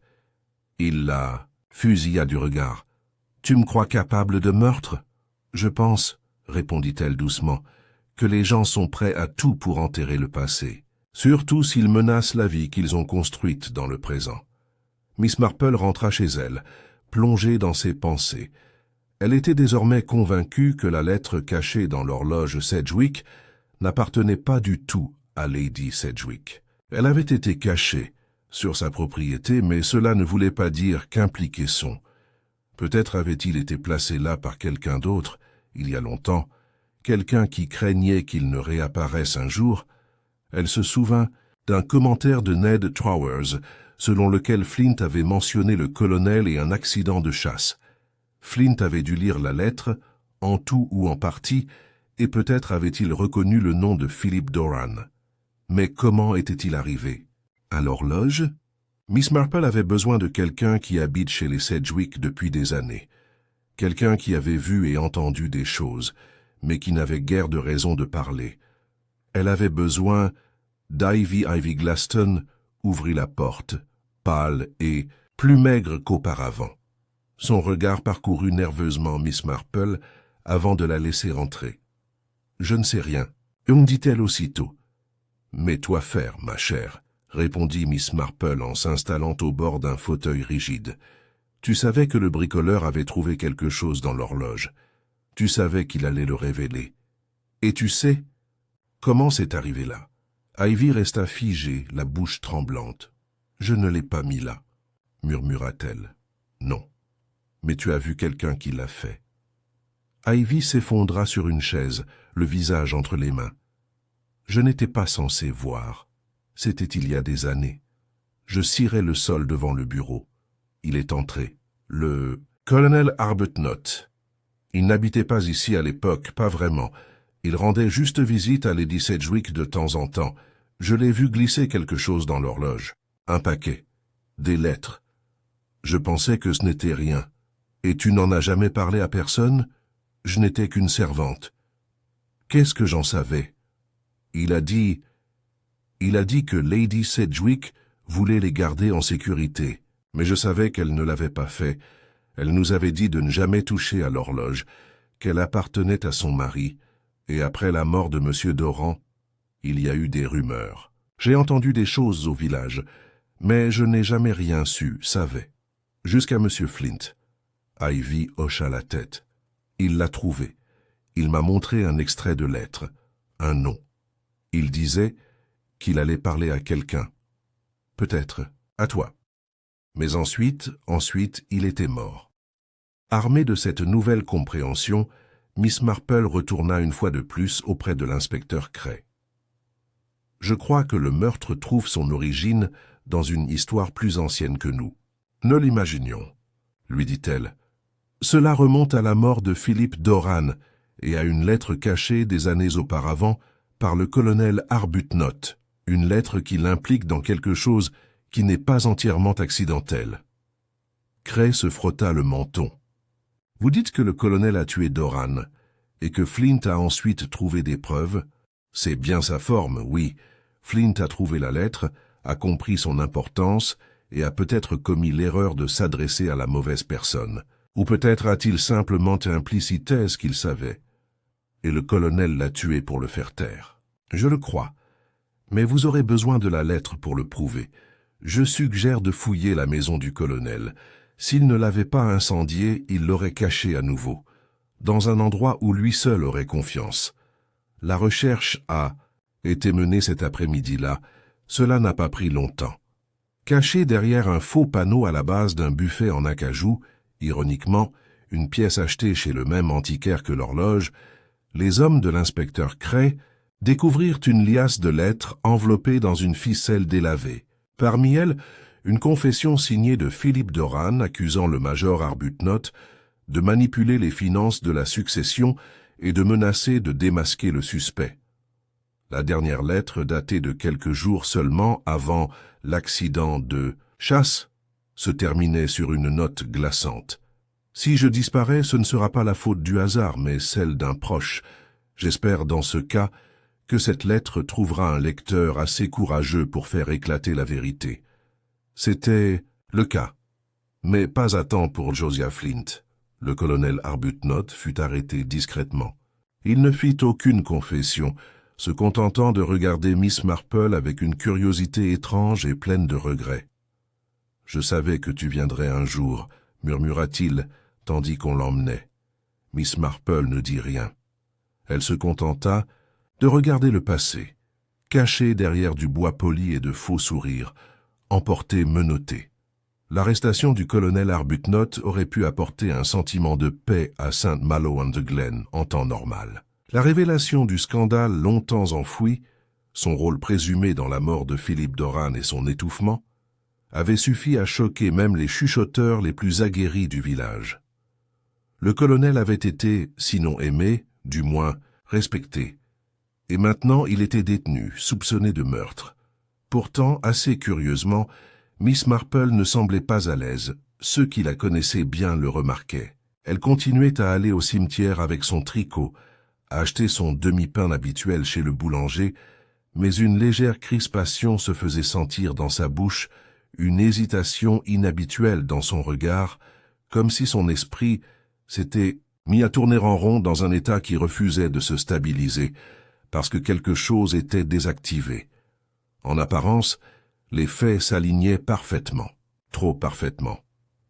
[SPEAKER 1] Il la fusilla du regard. « Tu me crois capable de meurtre ?»« Je pense, » répondit-elle doucement, « que les gens sont prêts à tout pour enterrer le passé, surtout s'ils menacent la vie qu'ils ont construite dans le présent. » Miss Marple rentra chez elle, plongée dans ses pensées. Elle était désormais convaincue que la lettre cachée dans l'horloge Sedgwick n'appartenait pas du tout à Lady Sedgwick. Elle avait été cachée sur sa propriété, mais cela ne voulait pas dire qu'impliqués sont. Peut-être avait-il été placé là par quelqu'un d'autre, il y a longtemps, quelqu'un qui craignait qu'il ne réapparaisse un jour. Elle se souvint d'un commentaire de Ned Towers, selon lequel Flint avait mentionné le colonel et un accident de chasse. Flint avait dû lire la lettre, en tout ou en partie, et peut-être avait-il reconnu le nom de Philip Doran. Mais comment était-il arrivé? À l'horloge? Miss Marple avait besoin de quelqu'un qui habite chez les Sedgwick depuis des années. Quelqu'un qui avait vu et entendu des choses, mais qui n'avait guère de raison de parler. Elle avait besoin d'Ivy Glaston ouvrit la porte, pâle et plus maigre qu'auparavant. Son regard parcourut nerveusement Miss Marple avant de la laisser entrer. « Je ne sais rien, » dit-elle aussitôt. « Mets-toi faire, ma chère, » répondit Miss Marple en s'installant au bord d'un fauteuil rigide. « Tu savais que le bricoleur avait trouvé quelque chose dans l'horloge. Tu savais qu'il allait le révéler. Et tu sais comment c'est arrivé là. » Ivy resta figée, la bouche tremblante. « Je ne l'ai pas mis là, » murmura-t-elle. « Non, mais tu as vu quelqu'un qui l'a fait. » Ivy s'effondra sur une chaise, le visage entre les mains. « Je n'étais pas censé voir. C'était il y a des années. Je cirais le sol devant le bureau. Il est entré. Le colonel Arbuthnot. Il n'habitait pas ici à l'époque, pas vraiment. Il rendait juste visite à Lady Sedgwick de temps en temps. Je l'ai vu glisser quelque chose dans l'horloge. Un paquet. Des lettres. Je pensais que ce n'était rien. Et tu n'en as jamais parlé à personne? Je n'étais qu'une servante. Qu'est-ce que j'en savais? Il a dit que Lady Sedgwick voulait les garder en sécurité, mais je savais qu'elle ne l'avait pas fait. Elle nous avait dit de ne jamais toucher à l'horloge, qu'elle appartenait à son mari, et après la mort de M. Doran, il y a eu des rumeurs. J'ai entendu des choses au village, mais je n'ai jamais rien su, savais. Jusqu'à M. Flint. Ivy hocha la tête. Il l'a trouvé. Il m'a montré un extrait de lettre, un nom. Il disait qu'il allait parler à quelqu'un. Peut-être, à toi. Mais ensuite, il était mort. Armée de cette nouvelle compréhension, Miss Marple retourna une fois de plus auprès de l'inspecteur Cray. « Je crois que le meurtre trouve son origine dans une histoire plus ancienne que nous. Ne l'imaginions, » lui dit-elle. « Cela remonte à la mort de Philip Doran et à une lettre cachée des années auparavant par le colonel Arbuthnot, une lettre qui l'implique dans quelque chose qui n'est pas entièrement accidentel. » Cray se frotta le menton. « Vous dites que le colonel a tué Doran et que Flint a ensuite trouvé des preuves. C'est bien sa forme, oui. Flint a trouvé la lettre, a compris son importance et a peut-être commis l'erreur de s'adresser à la mauvaise personne. Ou peut-être a-t-il simplement implicité ce qu'il savait. Et le colonel l'a tué pour le faire taire. Je le crois. Mais vous aurez besoin de la lettre pour le prouver. Je suggère de fouiller la maison du colonel. S'il ne l'avait pas incendiée, il l'aurait cachée à nouveau, dans un endroit où lui seul aurait confiance. La recherche a été menée cet après-midi-là. Cela n'a pas pris longtemps. Caché derrière un faux panneau à la base d'un buffet en acajou, ironiquement, une pièce achetée chez le même antiquaire que l'horloge, les hommes de l'inspecteur Cray découvrirent une liasse de lettres enveloppées dans une ficelle délavée. Parmi elles, une confession signée de Philip Doran accusant le major Arbuthnot de manipuler les finances de la succession et de menacer de démasquer le suspect. La dernière lettre, datée de quelques jours seulement avant l'accident de chasse, se terminait sur une note glaçante. Si je disparais, ce ne sera pas la faute du hasard, mais celle d'un proche. J'espère dans ce cas que cette lettre trouvera un lecteur assez courageux pour faire éclater la vérité. C'était le cas, mais pas à temps pour Josiah Flint. Le colonel Arbuthnot fut arrêté discrètement. Il ne fit aucune confession, se contentant de regarder Miss Marple avec une curiosité étrange et pleine de regrets. « Je savais que tu viendrais un jour », murmura-t-il, tandis qu'on l'emmenait. Miss Marple ne dit rien. Elle se contenta de regarder le passé, caché derrière du bois poli et de faux sourires, emporté menotté. L'arrestation du colonel Arbuthnot aurait pu apporter un sentiment de paix à St. Malo-on-the-Glen en temps normal. La révélation du scandale longtemps enfoui, son rôle présumé dans la mort de Philippe Doran et son étouffement, avait suffi à choquer même les chuchoteurs les plus aguerris du village. Le colonel avait été, sinon aimé, du moins respecté, et maintenant il était détenu, soupçonné de meurtre. Pourtant, assez curieusement, Miss Marple ne semblait pas à l'aise. Ceux qui la connaissaient bien le remarquaient. Elle continuait à aller au cimetière avec son tricot, à acheter son demi-pain habituel chez le boulanger, mais une légère crispation se faisait sentir dans sa bouche, une hésitation inhabituelle dans son regard, comme si son esprit s'était mis à tourner en rond dans un état qui refusait de se stabiliser, parce que quelque chose était désactivé. En apparence, les faits s'alignaient parfaitement, trop parfaitement.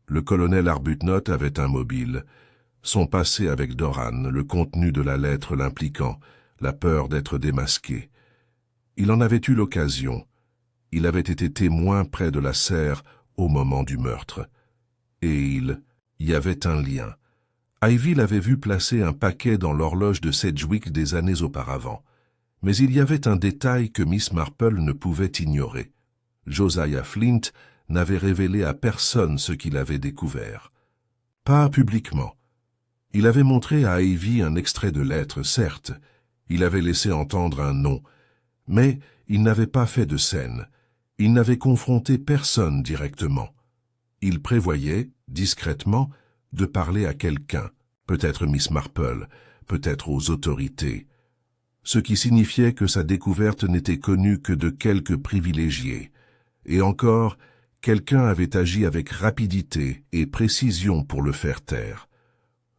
[SPEAKER 1] Le colonel Arbuthnot avait un mobile, son passé avec Doran, le contenu de la lettre l'impliquant, la peur d'être démasqué. Il en avait eu l'occasion. Il avait été témoin près de la serre au moment du meurtre. Et il y avait un lien. Ivy l'avait vu placer un paquet dans l'horloge de Sedgwick des années auparavant. Mais il y avait un détail que Miss Marple ne pouvait ignorer. Josiah Flint n'avait révélé à personne ce qu'il avait découvert. Pas publiquement. Il avait montré à Ivy un extrait de lettre, certes. Il avait laissé entendre un nom. Mais il n'avait pas fait de scène. Il n'avait confronté personne directement. Il prévoyait, discrètement, de parler à quelqu'un, peut-être Miss Marple, peut-être aux autorités, ce qui signifiait que sa découverte n'était connue que de quelques privilégiés. Et encore, quelqu'un avait agi avec rapidité et précision pour le faire taire.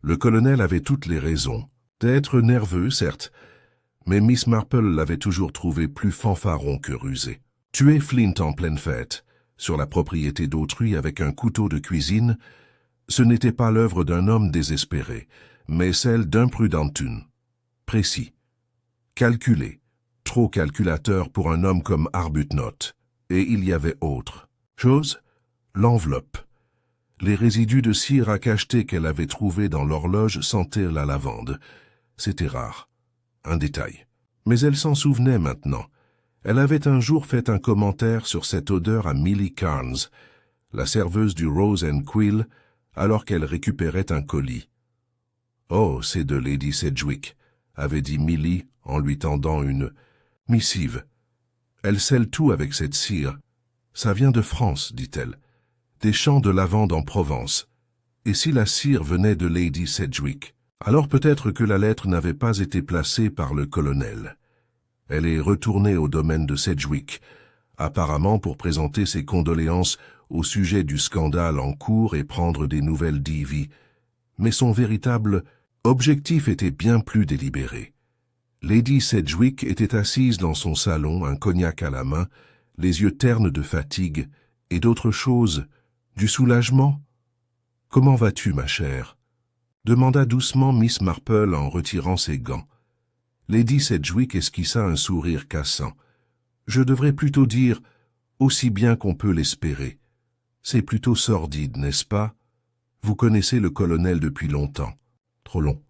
[SPEAKER 1] Le colonel avait toutes les raisons d'être nerveux, certes, mais Miss Marple l'avait toujours trouvé plus fanfaron que rusé. Tuer Flint en pleine fête, sur la propriété d'autrui avec un couteau de cuisine, ce n'était pas l'œuvre d'un homme désespéré, mais celle d'un prudentune, précis, calculé, trop calculateur pour un homme comme Arbuthnot. Et il y avait autre chose, l'enveloppe. Les résidus de cire à cacheter qu'elle avait trouvés dans l'horloge sentaient la lavande. C'était rare. Un détail. Mais elle s'en souvenait maintenant. Elle avait un jour fait un commentaire sur cette odeur à Millie Carnes, la serveuse du Rose and Quill, alors qu'elle récupérait un colis. « Oh, c'est de Lady Sedgwick », avait dit Millie en lui tendant une missive. « Elle scelle tout avec cette cire. Ça vient de France, dit-elle. Des champs de lavande en Provence. Et si la cire venait de Lady Sedgwick, alors peut-être que la lettre n'avait pas été placée par le colonel. Elle est retournée au domaine de Sedgwick, apparemment pour présenter ses condoléances au sujet du scandale en cours et prendre des nouvelles d'Ivy. Mais son véritable objectif était bien plus délibéré. Lady Sedgwick était assise dans son salon, un cognac à la main, les yeux ternes de fatigue, et d'autre chose, du soulagement. « Comment vas-tu, ma chère ?» demanda doucement Miss Marple en retirant ses gants. Lady Sedgwick esquissa un sourire cassant. « Je devrais plutôt dire « aussi bien qu'on peut l'espérer ». C'est plutôt sordide, n'est-ce pas? Vous connaissez le colonel depuis longtemps. Trop long.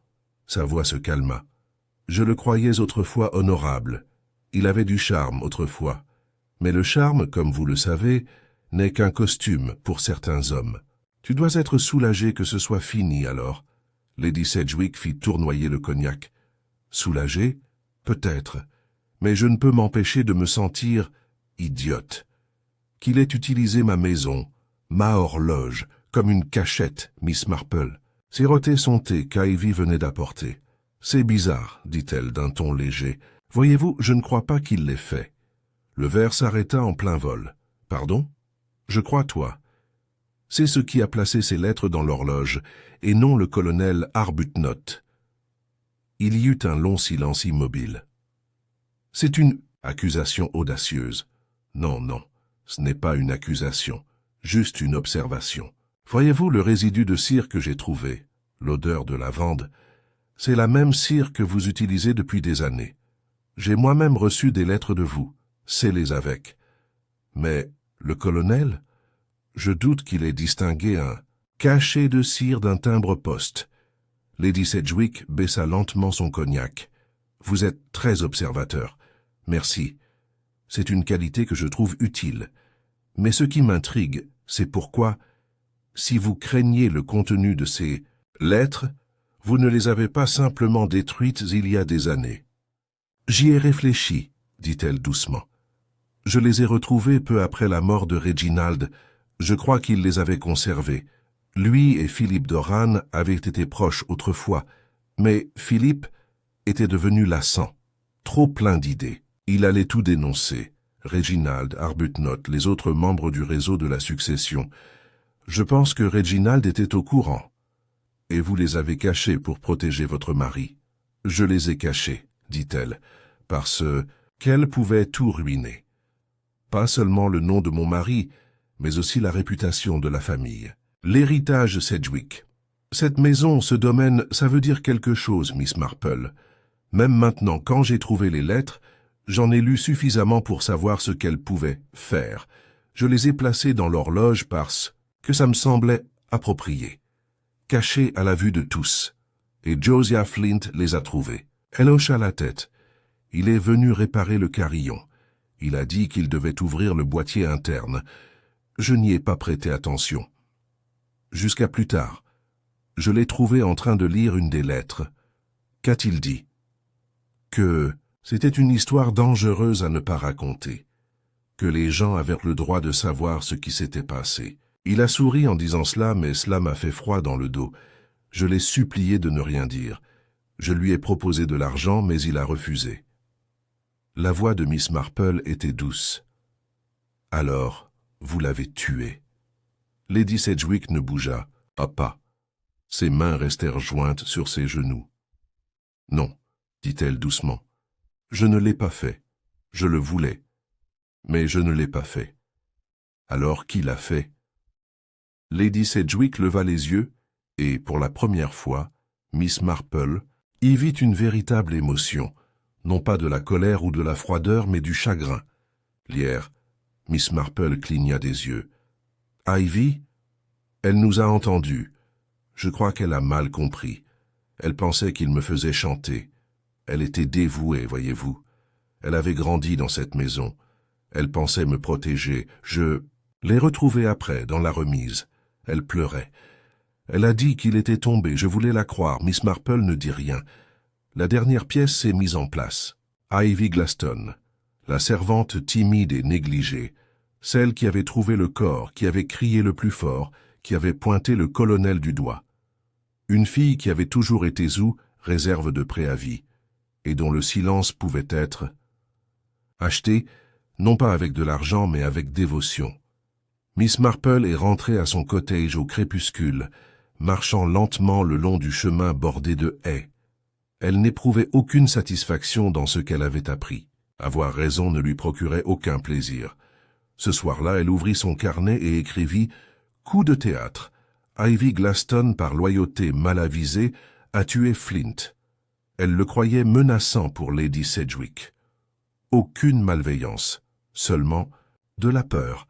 [SPEAKER 1] Sa voix se calma. Je le croyais autrefois honorable. Il avait du charme autrefois. Mais le charme, comme vous le savez, n'est qu'un costume pour certains hommes. Tu dois être soulagé que ce soit fini alors. Lady Sedgwick fit tournoyer le cognac. Soulagé? Peut-être. Mais je ne peux m'empêcher de me sentir idiote. Qu'il ait utilisé ma maison, ma horloge, comme une cachette, Miss Marple. Sirotait son thé qu'Ivy venait d'apporter. « C'est bizarre, dit-elle d'un ton léger. Voyez-vous, je ne crois pas qu'il l'ait fait. » Le verre s'arrêta en plein vol. « Pardon ? Je crois toi. C'est ce qui a placé ces lettres dans l'horloge, et non le colonel Arbuthnot. » Il y eut un long silence immobile. « C'est une accusation audacieuse. » « Non, non, ce n'est pas une accusation, juste une observation. Voyez-vous le résidu de cire que j'ai trouvé, l'odeur de lavande, c'est la même cire que vous utilisez depuis des années. J'ai moi-même reçu des lettres de vous, scellées avec. Mais le colonel, je doute qu'il ait distingué un cachet de cire d'un timbre-poste. » Lady Sedgwick baissa lentement son cognac. « Vous êtes très observateur. Merci. C'est une qualité que je trouve utile. Mais ce qui m'intrigue, c'est pourquoi, si vous craignez le contenu de ces lettres, vous ne les avez pas simplement détruites il y a des années. »« J'y ai réfléchi, » dit-elle doucement. « Je les ai retrouvées peu après la mort de Reginald. Je crois qu'il les avait conservées. Lui et Philippe Doran avaient été proches autrefois, mais Philippe était devenu lassant, trop plein d'idées. Il allait tout dénoncer, Reginald, Arbuthnot, les autres membres du réseau de la succession. Je pense que Reginald était au courant. Et vous les avez cachés pour protéger votre mari. Je les ai cachés, dit-elle, parce qu'elle pouvait tout ruiner. Pas seulement le nom de mon mari, mais aussi la réputation de la famille. L'héritage Sedgwick. Cette maison, ce domaine, ça veut dire quelque chose, Miss Marple. Même maintenant, quand j'ai trouvé les lettres, j'en ai lu suffisamment pour savoir ce qu'elles pouvaient faire. Je les ai placées dans l'horloge parce que ça me semblait approprié, cachées à la vue de tous. Et Josiah Flint les a trouvées. Elle hocha la tête. Il est venu réparer le carillon. Il a dit qu'il devait ouvrir le boîtier interne. Je n'y ai pas prêté attention. Jusqu'à plus tard. Je l'ai trouvé en train de lire une des lettres. Qu'a-t-il dit? Que c'était une histoire dangereuse à ne pas raconter, que les gens avaient le droit de savoir ce qui s'était passé. Il a souri en disant cela, mais cela m'a fait froid dans le dos. Je l'ai supplié de ne rien dire. Je lui ai proposé de l'argent, mais il a refusé. La voix de Miss Marple était douce. « Alors, vous l'avez tué. » Lady Sedgwick ne bougea pas. Ses mains restèrent jointes sur ses genoux. « Non, » dit-elle doucement. « Je ne l'ai pas fait. Je le voulais. Mais je ne l'ai pas fait. Alors qui l'a fait ?» Lady Sedgwick leva les yeux, et, pour la première fois, Miss Marple y vit une véritable émotion, non pas de la colère ou de la froideur, mais du chagrin. Lierre, Miss Marple cligna des yeux. « Ivy, elle nous a entendus. Je crois qu'elle a mal compris. Elle pensait qu'il me faisait chanter. Elle était dévouée, voyez-vous. Elle avait grandi dans cette maison. Elle pensait me protéger. Je l'ai retrouvée après, dans la remise. Elle pleurait. Elle a dit qu'il était tombé. Je voulais la croire. Miss Marple ne dit rien. La dernière pièce s'est mise en place. Ivy Glaston, la servante timide et négligée, celle qui avait trouvé le corps, qui avait crié le plus fort, qui avait pointé le colonel du doigt. Une fille qui avait toujours été sous réserve de préavis, et dont le silence pouvait être acheté, non pas avec de l'argent, mais avec dévotion. Miss Marple est rentrée à son cottage au crépuscule, marchant lentement le long du chemin bordé de haies. Elle n'éprouvait aucune satisfaction dans ce qu'elle avait appris. Avoir raison ne lui procurait aucun plaisir. Ce soir-là, elle ouvrit son carnet et écrivit « Coup de théâtre. Ivy Glaston, par loyauté mal avisée, a tué Flint. » Elle le croyait menaçant pour Lady Sedgwick. Aucune malveillance, seulement de la peur.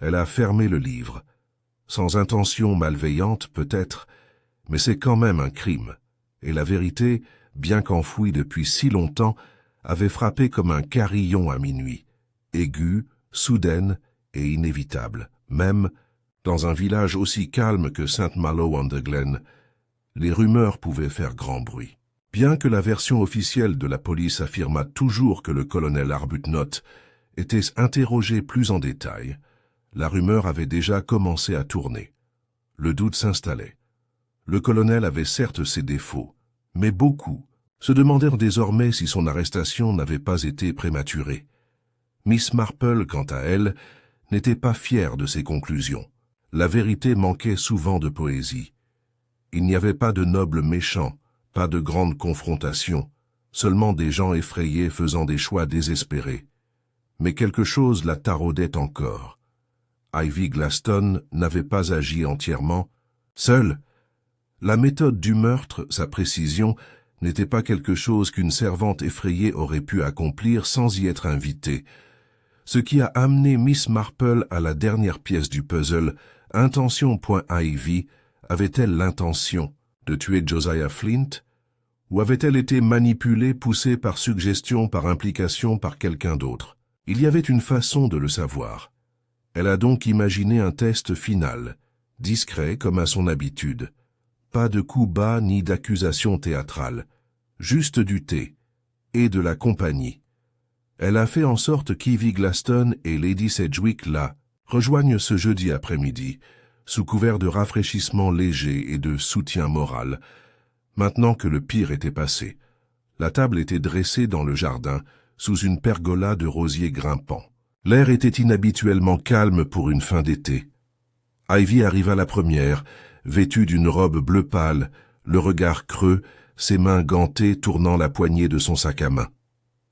[SPEAKER 1] Elle a fermé le livre. Sans intention malveillante, peut-être, mais c'est quand même un crime. Et la vérité, bien qu'enfouie depuis si longtemps, avait frappé comme un carillon à minuit, aiguë, soudaine et inévitable. Même dans un village aussi calme que Saint-Malo-on-the-Glen, les rumeurs pouvaient faire grand bruit. Bien que la version officielle de la police affirmât toujours que le colonel Arbuthnot était interrogé plus en détail, la rumeur avait déjà commencé à tourner. Le doute s'installait. Le colonel avait certes ses défauts, mais beaucoup se demandèrent désormais si son arrestation n'avait pas été prématurée. Miss Marple, quant à elle, n'était pas fière de ses conclusions. La vérité manquait souvent de poésie. Il n'y avait pas de nobles méchants, pas de grandes confrontations, seulement des gens effrayés faisant des choix désespérés. Mais quelque chose la taraudait encore. Ivy Glaston n'avait pas agi entièrement seule. La méthode du meurtre, sa précision, n'était pas quelque chose qu'une servante effrayée aurait pu accomplir sans y être invitée. Ce qui a amené Miss Marple à la dernière pièce du puzzle, intention.ivy, avait-elle l'intention de tuer Josiah Flint, ou avait-elle été manipulée, poussée par suggestion, par implication, par quelqu'un d'autre? Il y avait une façon de le savoir. Elle a donc imaginé un test final, discret comme à son habitude. Pas de coups bas ni d'accusation théâtrale, juste du thé et de la compagnie. Elle a fait en sorte qu'Ivy Glaston et Lady Sedgwick la rejoignent ce jeudi après-midi, sous couvert de rafraîchissement léger et de soutien moral. Maintenant que le pire était passé, la table était dressée dans le jardin, sous une pergola de rosiers grimpants. L'air était inhabituellement calme pour une fin d'été. Ivy arriva la première, vêtue d'une robe bleu pâle, le regard creux, ses mains gantées tournant la poignée de son sac à main.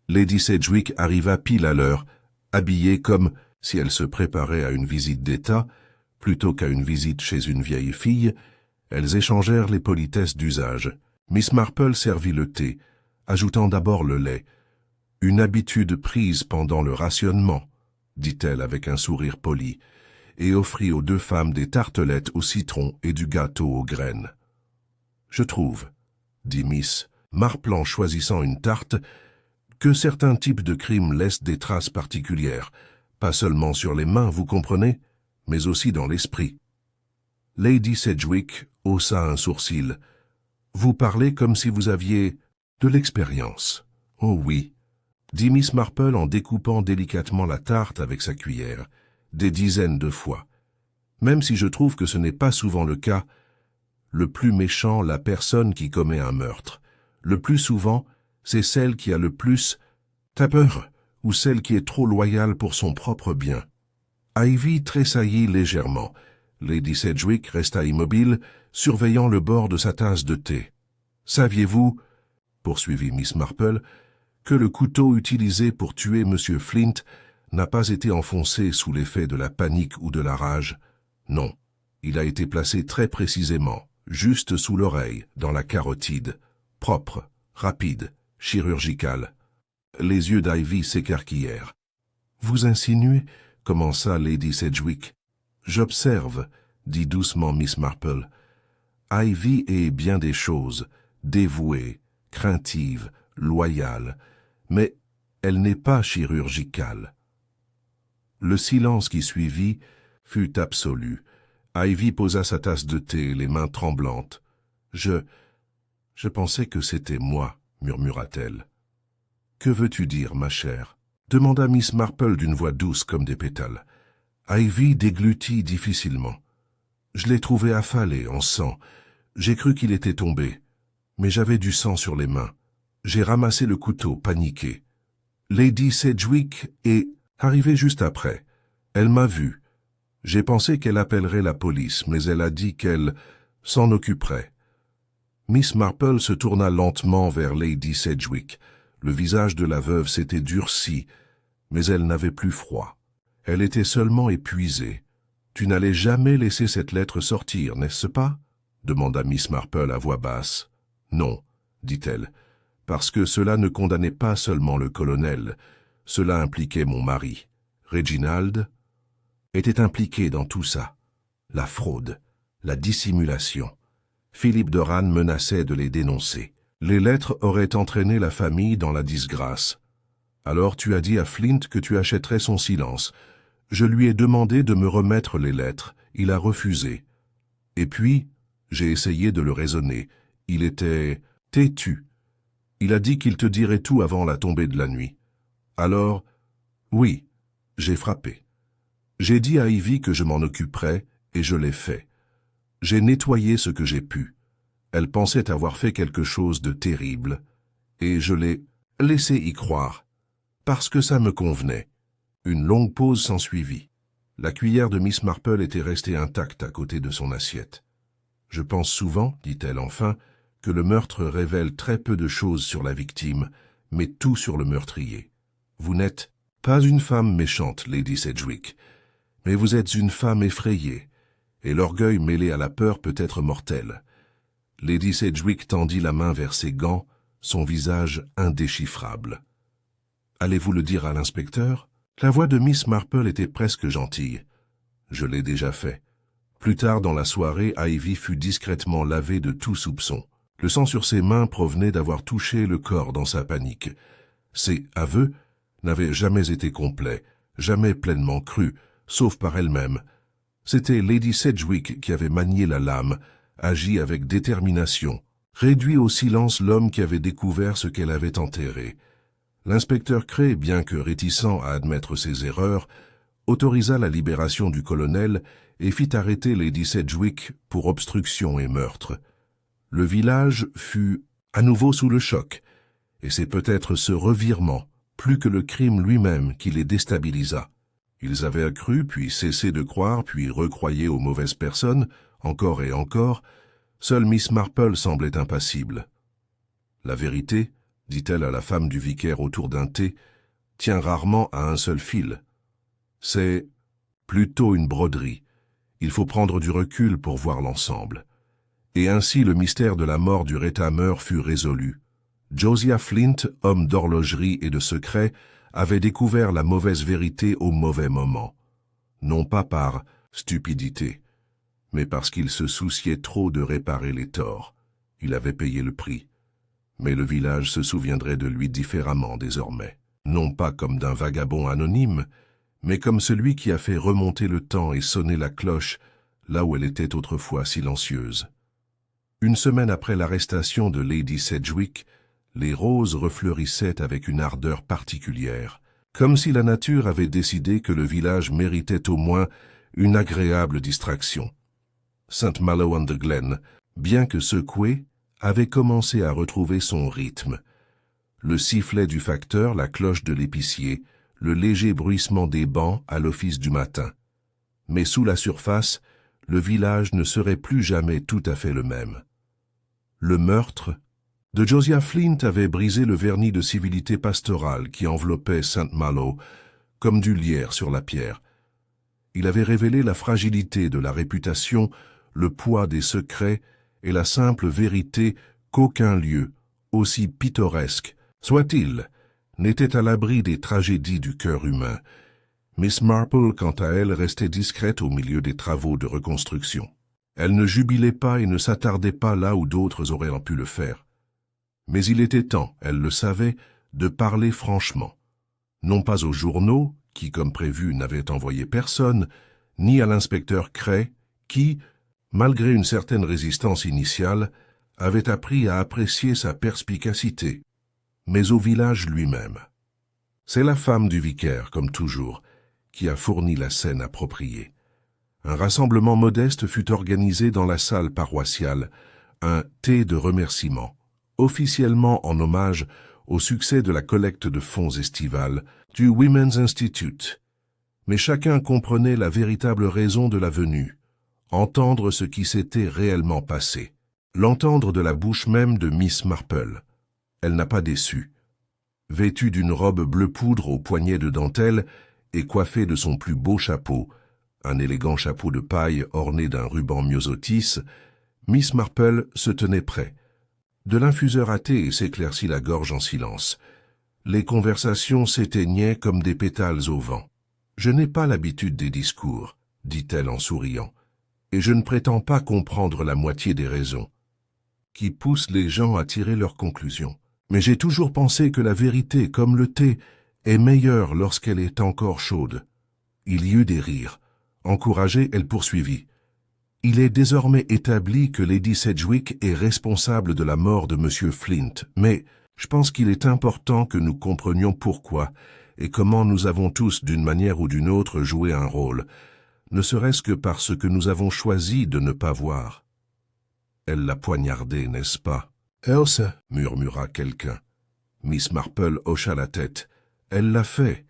[SPEAKER 1] Lady Sedgwick arriva pile à l'heure, habillée comme si elle se préparait à une visite d'État, plutôt qu'à une visite chez une vieille fille. Elles échangèrent les politesses d'usage. Miss Marple servit le thé, ajoutant d'abord le lait. « Une habitude prise pendant le rationnement », dit-elle avec un sourire poli, et offrit aux deux femmes des tartelettes au citron et du gâteau aux graines. « Je trouve », dit Miss Marple en choisissant une tarte, que certains types de crimes laissent des traces particulières, pas seulement sur les mains, vous comprenez, mais aussi dans l'esprit. Lady Sedgwick haussa un sourcil. « Vous parlez comme si vous aviez de l'expérience. »« Oh oui, » dit Miss Marple en découpant délicatement la tarte avec sa cuillère, des dizaines de fois. Même si je trouve que ce n'est pas souvent le cas, le plus méchant, la personne qui commet un meurtre. Le plus souvent, c'est celle qui a le plus peur ou celle qui est trop loyale pour son propre bien. Ivy tressaillit légèrement. Lady Sedgwick resta immobile, surveillant le bord de sa tasse de thé. « Saviez-vous, » poursuivit Miss Marple, « que le couteau utilisé pour tuer M. Flint n'a pas été enfoncé sous l'effet de la panique ou de la rage? Non, il a été placé très précisément, juste sous l'oreille, dans la carotide, propre, rapide, chirurgical. » Les yeux d'Ivy s'écarquillèrent. « Vous insinuez » commença Lady Sedgwick. « J'observe, » dit doucement Miss Marple. « Ivy est bien des choses, dévouée, craintive, loyale, mais elle n'est pas chirurgicale. » Le silence qui suivit fut absolu. Ivy posa sa tasse de thé, les mains tremblantes. « Je pensais que c'était moi, » murmura-t-elle. « Que veux-tu dire, ma chère ?» demanda Miss Marple d'une voix douce comme des pétales. Ivy déglutit difficilement. « Je l'ai trouvé affalé, en sang. J'ai cru qu'il était tombé. Mais j'avais du sang sur les mains. J'ai ramassé le couteau, paniqué. Lady Sedgwick est arrivée juste après. Elle m'a vu. J'ai pensé qu'elle appellerait la police, mais elle a dit qu'elle s'en occuperait. » Miss Marple se tourna lentement vers Lady Sedgwick. Le visage de la veuve s'était durci, mais elle n'avait plus froid. Elle était seulement épuisée. « Tu n'allais jamais laisser cette lettre sortir, n'est-ce pas ?» demanda Miss Marple à voix basse. « Non, » dit-elle, « parce que cela ne condamnait pas seulement le colonel, cela impliquait mon mari. Reginald était impliqué dans tout ça. La fraude, la dissimulation. Philippe Doran menaçait de les dénoncer. Les lettres auraient entraîné la famille dans la disgrâce. Alors tu as dit à Flint que tu achèterais son silence. Je lui ai demandé de me remettre les lettres. Il a refusé. Et puis, j'ai essayé de le raisonner. Il était têtu. Il a dit qu'il te dirait tout avant la tombée de la nuit. Alors, oui, j'ai frappé. J'ai dit à Ivy que je m'en occuperais, et je l'ai fait. J'ai nettoyé ce que j'ai pu. Elle pensait avoir fait quelque chose de terrible, et je l'ai laissé y croire, parce que ça me convenait. Une longue pause s'ensuivit. La cuillère de Miss Marple était restée intacte à côté de son assiette. « Je pense souvent, dit-elle enfin, que le meurtre révèle très peu de choses sur la victime, mais tout sur le meurtrier. Vous n'êtes pas une femme méchante, Lady Sedgwick, mais vous êtes une femme effrayée, et l'orgueil mêlé à la peur peut être mortel. » Lady Sedgwick tendit la main vers ses gants, son visage indéchiffrable. « Allez-vous le dire à l'inspecteur ?» La voix de Miss Marple était presque gentille. « Je l'ai déjà fait. » Plus tard dans la soirée, Ivy fut discrètement lavée de tout soupçon. Le sang sur ses mains provenait d'avoir touché le corps dans sa panique. Ses aveux n'avaient jamais été complets, jamais pleinement crus, sauf par elle-même. C'était Lady Sedgwick qui avait manié la lame, agi avec détermination, réduit au silence l'homme qui avait découvert ce qu'elle avait enterré. L'inspecteur Cray, bien que réticent à admettre ses erreurs, autorisa la libération du colonel et fit arrêter Lady Sedgwick pour obstruction et meurtre. Le village fut à nouveau sous le choc, et c'est peut-être ce revirement, plus que le crime lui-même, qui les déstabilisa. Ils avaient accru, puis cessé de croire, puis recroyaient aux mauvaises personnes, encore et encore. Seule Miss Marple semblait impassible. « La vérité, dit-elle à la femme du vicaire autour d'un thé, tient rarement à un seul fil. C'est plutôt une broderie. Il faut prendre du recul pour voir l'ensemble. » Et ainsi le mystère de la mort du rétameur fut résolu. Josiah Flint, homme d'horlogerie et de secret, avait découvert la mauvaise vérité au mauvais moment. Non pas par stupidité, mais parce qu'il se souciait trop de réparer les torts. Il avait payé le prix. Mais le village se souviendrait de lui différemment désormais. Non pas comme d'un vagabond anonyme, mais comme celui qui a fait remonter le temps et sonner la cloche là où elle était autrefois silencieuse. Une semaine après l'arrestation de Lady Sedgwick, les roses refleurissaient avec une ardeur particulière, comme si la nature avait décidé que le village méritait au moins une agréable distraction. St. Malo-on-the-Glen, bien que secoué, avait commencé à retrouver son rythme. Le sifflet du facteur, la cloche de l'épicier, le léger bruissement des bancs à l'office du matin. Mais sous la surface, le village ne serait plus jamais tout à fait le même. Le meurtre de Josiah Flint avait brisé le vernis de civilité pastorale qui enveloppait St. Malo comme du lierre sur la pierre. Il avait révélé la fragilité de la réputation, le poids des secrets et la simple vérité qu'aucun lieu, aussi pittoresque soit-il, n'était à l'abri des tragédies du cœur humain. Miss Marple, quant à elle, restait discrète au milieu des travaux de reconstruction. Elle ne jubilait pas et ne s'attardait pas là où d'autres auraient pu le faire. Mais il était temps, elle le savait, de parler franchement. Non pas aux journaux, qui, comme prévu, n'avaient envoyé personne, ni à l'inspecteur Cray, qui, malgré une certaine résistance initiale, avait appris à apprécier sa perspicacité, mais au village lui-même. C'est la femme du vicaire, comme toujours, qui a fourni la scène appropriée. Un rassemblement modeste fut organisé dans la salle paroissiale, un thé de remerciement, officiellement en hommage au succès de la collecte de fonds estivale du Women's Institute. Mais chacun comprenait la véritable raison de la venue, entendre ce qui s'était réellement passé, l'entendre de la bouche même de Miss Marple. Elle n'a pas déçu. Vêtue d'une robe bleu poudre aux poignets de dentelle et coiffée de son plus beau chapeau, un élégant chapeau de paille orné d'un ruban myosotis, Miss Marple se tenait près. De l'infuseur à thé et s'éclaircit la gorge en silence. Les conversations s'éteignaient comme des pétales au vent. « Je n'ai pas l'habitude des discours, » dit-elle en souriant, « et je ne prétends pas comprendre la moitié des raisons qui poussent les gens à tirer leurs conclusions. Mais j'ai toujours pensé que la vérité, comme le thé, est meilleure lorsqu'elle est encore chaude. » Il y eut des rires. Encouragée, elle poursuivit. « Il est désormais établi que Lady Sedgwick est responsable de la mort de M. Flint, mais je pense qu'il est important que nous comprenions pourquoi et comment nous avons tous, d'une manière ou d'une autre, joué un rôle, ne serait-ce que parce que nous avons choisi de ne pas voir. » Elle l'a poignardé, n'est-ce pas? Elsa, murmura quelqu'un. Miss Marple hocha la tête. Elle l'a fait.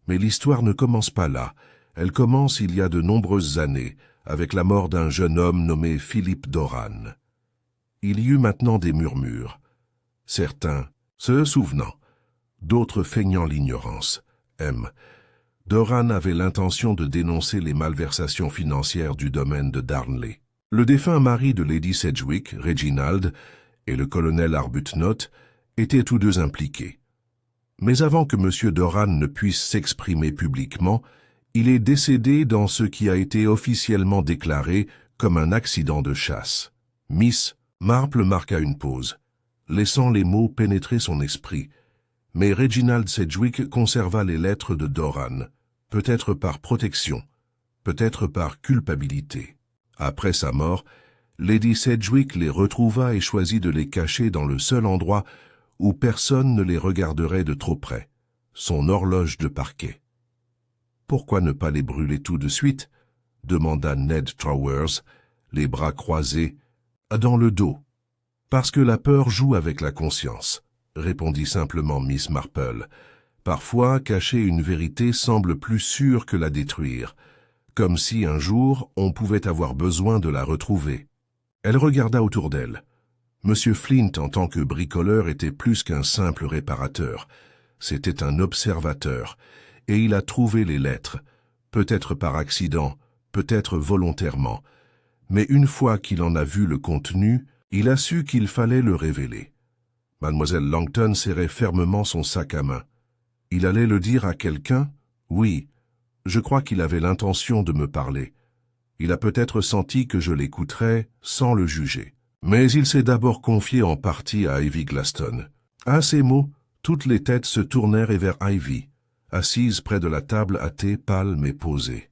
[SPEAKER 1] Mais l'histoire ne commence pas là. Elle commence il y a de nombreuses années, avec la mort d'un jeune homme nommé Philippe Doran. Il y eut maintenant des murmures. Certains se souvenant, d'autres feignant l'ignorance. Doran avait l'intention de dénoncer les malversations financières du domaine de Darnley. Le défunt mari de Lady Sedgwick, Reginald, et le colonel Arbuthnot étaient tous deux impliqués. Mais avant que M. Doran ne puisse s'exprimer publiquement, il est décédé dans ce qui a été officiellement déclaré comme un accident de chasse. Miss Marple marqua une pause, laissant les mots pénétrer son esprit. Mais Reginald Sedgwick conserva les lettres de Doran, peut-être par protection, peut-être par culpabilité. Après sa mort, Lady Sedgwick les retrouva et choisit de les cacher dans le seul endroit où personne ne les regarderait de trop près, son horloge de parquet. « Pourquoi ne pas les brûler tout de suite ?» demanda Ned Towers, les bras croisés, dans le dos. « Parce que la peur joue avec la conscience », répondit simplement Miss Marple. « Parfois, cacher une vérité semble plus sûr que la détruire, comme si un jour on pouvait avoir besoin de la retrouver. » Elle regarda autour d'elle. Monsieur Flint, en tant que bricoleur, était plus qu'un simple réparateur. C'était un observateur, et il a trouvé les lettres, peut-être par accident, peut-être volontairement. Mais une fois qu'il en a vu le contenu, il a su qu'il fallait le révéler. Mademoiselle Langton serrait fermement son sac à main. Il allait le dire à quelqu'un? Oui, je crois qu'il avait l'intention de me parler. Il a peut-être senti que je l'écouterais sans le juger. Mais il s'est d'abord confié en partie à Ivy Glaston. À ces mots, toutes les têtes se tournèrent vers Ivy, assise près de la table à thé pâle mais posée.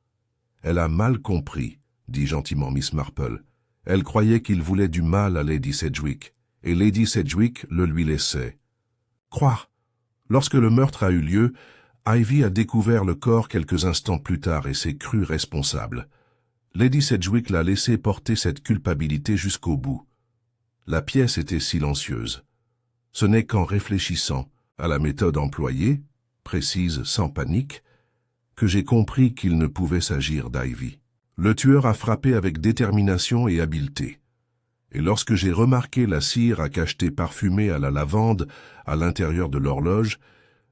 [SPEAKER 1] « Elle a mal compris, » dit gentiment Miss Marple. Elle croyait qu'il voulait du mal à Lady Sedgwick, et Lady Sedgwick le lui laissait. Croire. Lorsque le meurtre a eu lieu, Ivy a découvert le corps quelques instants plus tard et s'est crue responsable. Lady Sedgwick l'a laissé porter cette culpabilité jusqu'au bout. La pièce était silencieuse. Ce n'est qu'en réfléchissant à la méthode employée, précise sans panique, que j'ai compris qu'il ne pouvait s'agir d'Ivy. Le tueur a frappé avec détermination et habileté. Et lorsque j'ai remarqué la cire à cacheter parfumée à la lavande à l'intérieur de l'horloge,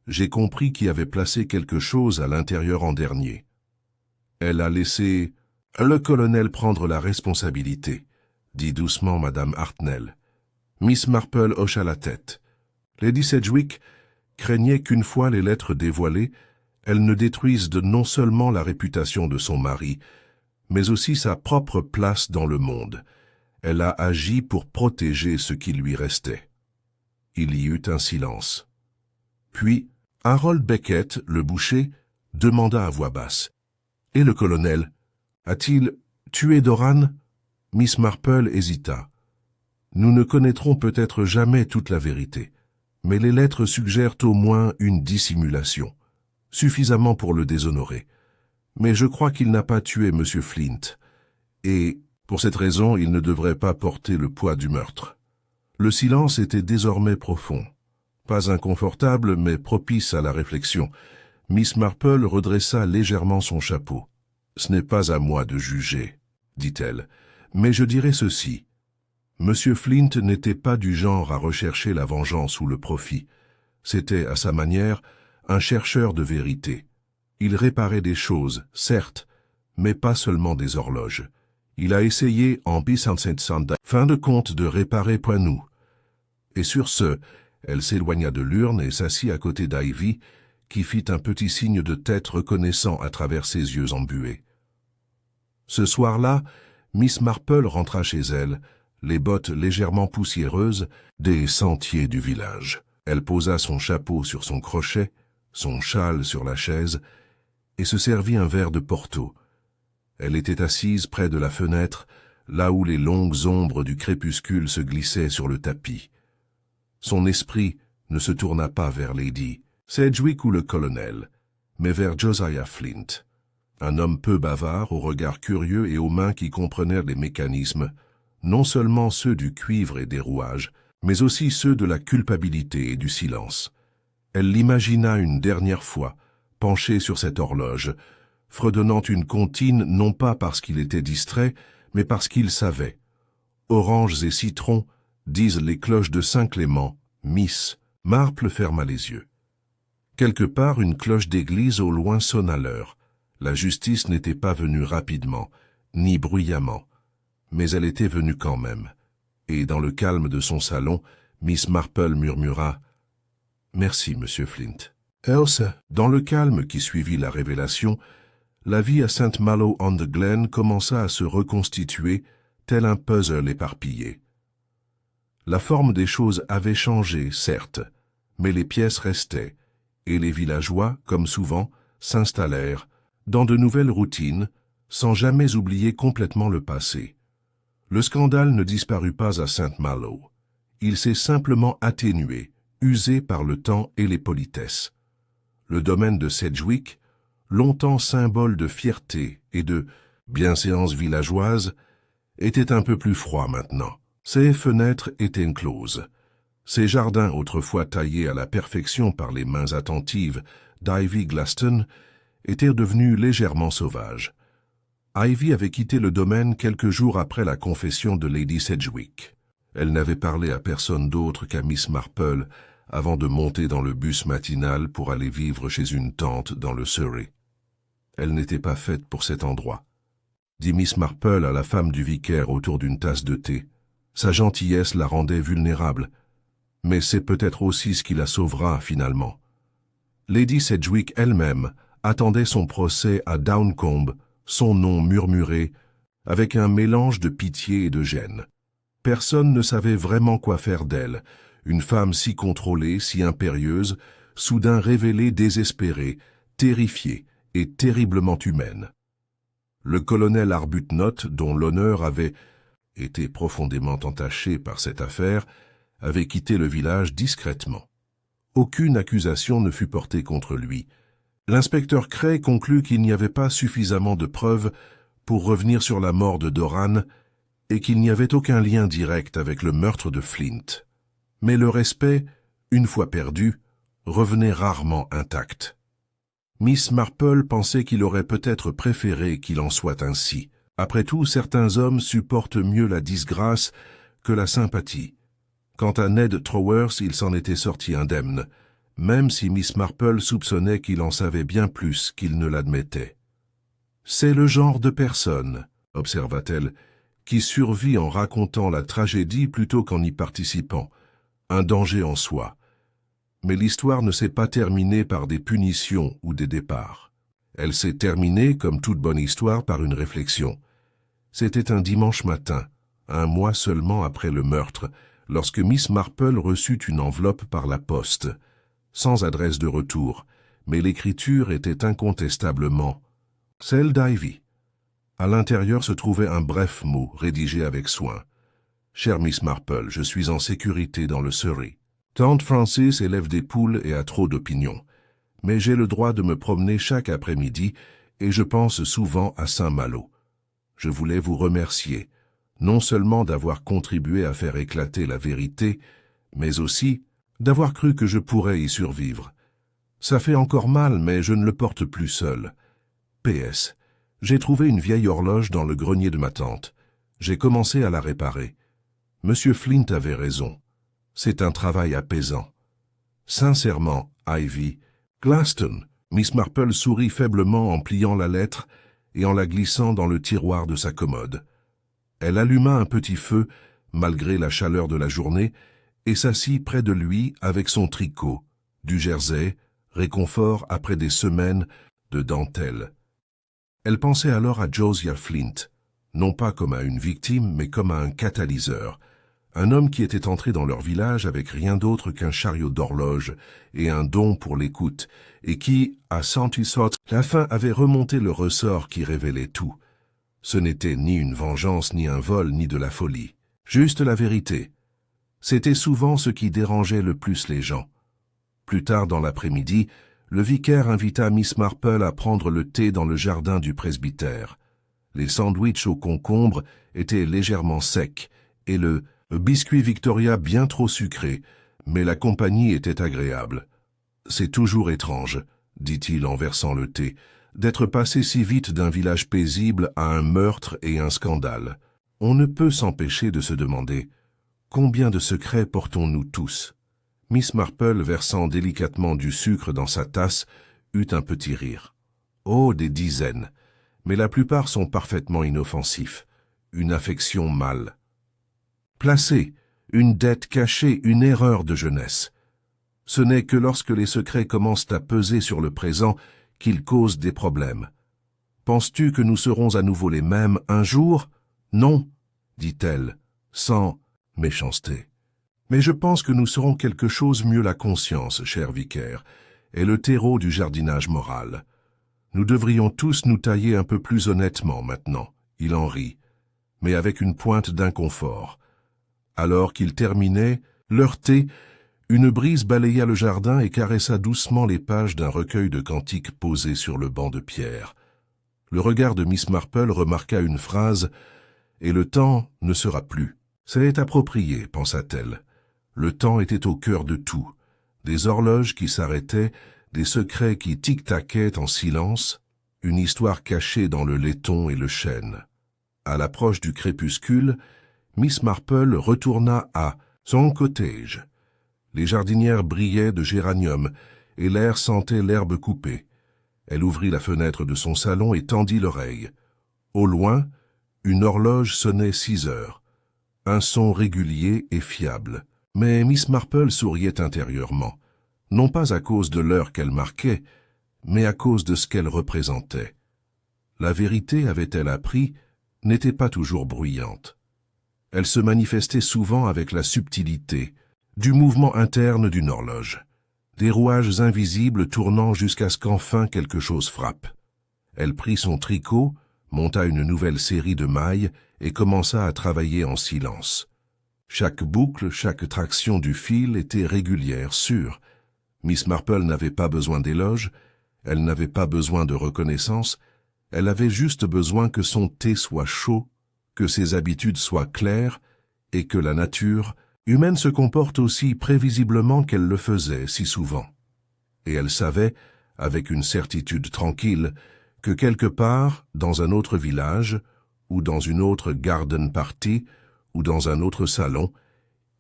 [SPEAKER 1] j'ai compris qu'il avait placé quelque chose à l'intérieur en dernier. Elle a laissé le colonel prendre la responsabilité, dit doucement Madame Hartnell. Miss Marple hocha la tête. Lady Sedgwick craignait qu'une fois les lettres dévoilées, elles ne détruisent non seulement la réputation de son mari, mais aussi sa propre place dans le monde. Elle a agi pour protéger ce qui lui restait. Il y eut un silence. Puis, Harold Beckett, le boucher, demanda à voix basse. « Et le colonel? A-t-il tué Doran ?» Miss Marple hésita. « Nous ne connaîtrons peut-être jamais toute la vérité, mais les lettres suggèrent au moins une dissimulation, suffisamment pour le déshonorer. Mais je crois qu'il n'a pas tué M. Flint, et, pour cette raison, il ne devrait pas porter le poids du meurtre. » Le silence était désormais profond. Pas inconfortable, mais propice à la réflexion. Miss Marple redressa légèrement son chapeau. « Ce n'est pas à moi de juger, » dit-elle, « mais je dirais ceci. Monsieur Flint n'était pas du genre à rechercher la vengeance ou le profit. C'était, à sa manière, un chercheur de vérité. Il réparait des choses, certes, mais pas seulement des horloges. Il a essayé, en fin de compte, de réparer Poinou. » Et sur ce, elle s'éloigna de l'urne et s'assit à côté d'Ivy, qui fit un petit signe de tête reconnaissant à travers ses yeux embués. Ce soir-là, Miss Marple rentra chez elle, les bottes légèrement poussiéreuses des sentiers du village. Elle posa son chapeau sur son crochet, son châle sur la chaise, et se servit un verre de Porto. Elle était assise près de la fenêtre, là où les longues ombres du crépuscule se glissaient sur le tapis. Son esprit ne se tourna pas vers Lady Sedgwick ou le colonel, mais vers Josiah Flint, un homme peu bavard, au regard curieux et aux mains qui comprenaient les mécanismes, non seulement ceux du cuivre et des rouages, mais aussi ceux de la culpabilité et du silence. Elle l'imagina une dernière fois, penché sur cette horloge, fredonnant une comptine non pas parce qu'il était distrait, mais parce qu'il savait. Oranges et citrons, disent les cloches de Saint-Clément, Miss. Marple ferma les yeux. Quelque part, une cloche d'église au loin sonna l'heure. La justice n'était pas venue rapidement, ni bruyamment, mais elle était venue quand même. Et dans le calme de son salon, Miss Marple murmura « Merci, Monsieur Flint. » Else, dans le calme qui suivit la révélation, la vie à St. Malo-on-the-Glen commença à se reconstituer, tel un puzzle éparpillé. La forme des choses avait changé, certes, mais les pièces restaient, et les villageois, comme souvent, s'installèrent dans de nouvelles routines, sans jamais oublier complètement le passé. Le scandale ne disparut pas à St. Malo. Il s'est simplement atténué, usé par le temps et les politesses. Le domaine de Sedgwick, longtemps symbole de fierté et de bienséance villageoise, était un peu plus froid maintenant. Ses fenêtres étaient closes. Ses jardins, autrefois taillés à la perfection par les mains attentives d'Ivy Glaston, étaient devenus légèrement sauvages. Ivy avait quitté le domaine quelques jours après la confession de Lady Sedgwick. Elle n'avait parlé à personne d'autre qu'à Miss Marple avant de monter dans le bus matinal pour aller vivre chez une tante dans le Surrey. Elle n'était pas faite pour cet endroit, dit Miss Marple à la femme du vicaire autour d'une tasse de thé. Sa gentillesse la rendait vulnérable, mais c'est peut-être aussi ce qui la sauvera finalement. Lady Sedgwick elle-même attendait son procès à Downcombe, son nom murmuré, avec un mélange de pitié et de gêne. Personne ne savait vraiment quoi faire d'elle, une femme si contrôlée, si impérieuse, soudain révélée désespérée, terrifiée et terriblement humaine. Le colonel Arbuthnot, dont l'honneur avait été profondément entaché par cette affaire, avait quitté le village discrètement. Aucune accusation ne fut portée contre lui. L'inspecteur Cray conclut qu'il n'y avait pas suffisamment de preuves pour revenir sur la mort de Doran et qu'il n'y avait aucun lien direct avec le meurtre de Flint. Mais le respect, une fois perdu, revenait rarement intact. Miss Marple pensait qu'il aurait peut-être préféré qu'il en soit ainsi. Après tout, certains hommes supportent mieux la disgrâce que la sympathie. Quant à Ned Trowers, il s'en était sorti indemne, même si Miss Marple soupçonnait qu'il en savait bien plus qu'il ne l'admettait. « C'est le genre de personne, observa-t-elle, qui survit en racontant la tragédie plutôt qu'en y participant, un danger en soi. Mais l'histoire ne s'est pas terminée par des punitions ou des départs. Elle s'est terminée, comme toute bonne histoire, par une réflexion. C'était un dimanche matin, un mois seulement après le meurtre, lorsque Miss Marple reçut une enveloppe par la poste, sans adresse de retour, mais l'écriture était incontestablement celle d'Ivy. À l'intérieur se trouvait un bref mot, rédigé avec soin. « Chère Miss Marple, je suis en sécurité dans le Surrey. Tante Francis élève des poules et a trop d'opinions. Mais j'ai le droit de me promener chaque après-midi et je pense souvent à Saint-Malo. Je voulais vous remercier, non seulement d'avoir contribué à faire éclater la vérité, mais aussi d'avoir cru que je pourrais y survivre. Ça fait encore mal, mais je ne le porte plus seul. PS. J'ai trouvé une vieille horloge dans le grenier de ma tante. J'ai commencé à la réparer. Monsieur Flint avait raison. C'est un travail apaisant. Sincèrement, Ivy, Glaston. Miss Marple sourit faiblement en pliant la lettre et en la glissant dans le tiroir de sa commode. Elle alluma un petit feu, malgré la chaleur de la journée, et s'assit près de lui avec son tricot, du jersey, réconfort après des semaines de dentelle. Elle pensait alors à Josiah Flint, non pas comme à une victime, mais comme à un catalyseur, un homme qui était entré dans leur village avec rien d'autre qu'un chariot d'horloge et un don pour l'écoute, et qui, à Santisot, la fin avait remonté le ressort qui révélait tout. Ce n'était ni une vengeance, ni un vol, ni de la folie. Juste la vérité. C'était souvent ce qui dérangeait le plus les gens. Plus tard dans l'après-midi, le vicaire invita Miss Marple à prendre le thé dans le jardin du presbytère. Les sandwichs au concombre étaient légèrement secs et le biscuit Victoria bien trop sucré, mais la compagnie était agréable. « C'est toujours étrange, » dit-il en versant le thé, « d'être passé si vite d'un village paisible à un meurtre et un scandale. On ne peut s'empêcher de se demander « Combien de secrets portons-nous tous ?» Miss Marple, versant délicatement du sucre dans sa tasse, eut un petit rire. « Oh, des dizaines, mais la plupart sont parfaitement inoffensifs. Une affection mâle. Placée, une dette cachée, une erreur de jeunesse. Ce n'est que lorsque les secrets commencent à peser sur le présent qu'ils causent des problèmes. Penses-tu que nous serons à nouveau les mêmes un jour? Non, dit-elle, sans méchanceté. Mais je pense que nous serons quelque chose mieux la conscience, cher vicaire, et le terreau du jardinage moral. Nous devrions tous nous tailler un peu plus honnêtement maintenant. Il en rit, mais avec une pointe d'inconfort. Alors qu'il terminait, leur thé, une brise balaya le jardin et caressa doucement les pages d'un recueil de cantiques posé sur le banc de pierre. Le regard de Miss Marple remarqua une phrase « Et le temps ne sera plus ». C'est approprié, pensa-t-elle. Le temps était au cœur de tout. Des horloges qui s'arrêtaient, des secrets qui tic-taquaient en silence, une histoire cachée dans le laiton et le chêne. À l'approche du crépuscule, Miss Marple retourna à son cottage. Les jardinières brillaient de géraniums et l'air sentait l'herbe coupée. Elle ouvrit la fenêtre de son salon et tendit l'oreille. Au loin, une horloge sonnait 6 heures. Un son régulier et fiable. Mais Miss Marple souriait intérieurement, non pas à cause de l'heure qu'elle marquait, mais à cause de ce qu'elle représentait. La vérité, avait-elle appris, n'était pas toujours bruyante. Elle se manifestait souvent avec la subtilité du mouvement interne d'une horloge, des rouages invisibles tournant jusqu'à ce qu'enfin quelque chose frappe. Elle prit son tricot, monta une nouvelle série de mailles et commença à travailler en silence. Chaque boucle, chaque traction du fil était régulière, sûre. Miss Marple n'avait pas besoin d'éloges, elle n'avait pas besoin de reconnaissance, elle avait juste besoin que son thé soit chaud, que ses habitudes soient claires et que la nature humaine se comporte aussi prévisiblement qu'elle le faisait si souvent. Et elle savait, avec une certitude tranquille, que quelque part, dans un autre village, ou dans une autre garden party, ou dans un autre salon,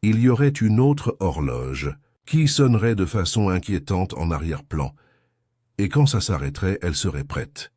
[SPEAKER 1] il y aurait une autre horloge qui sonnerait de façon inquiétante en arrière-plan, et quand ça s'arrêterait, elle serait prête.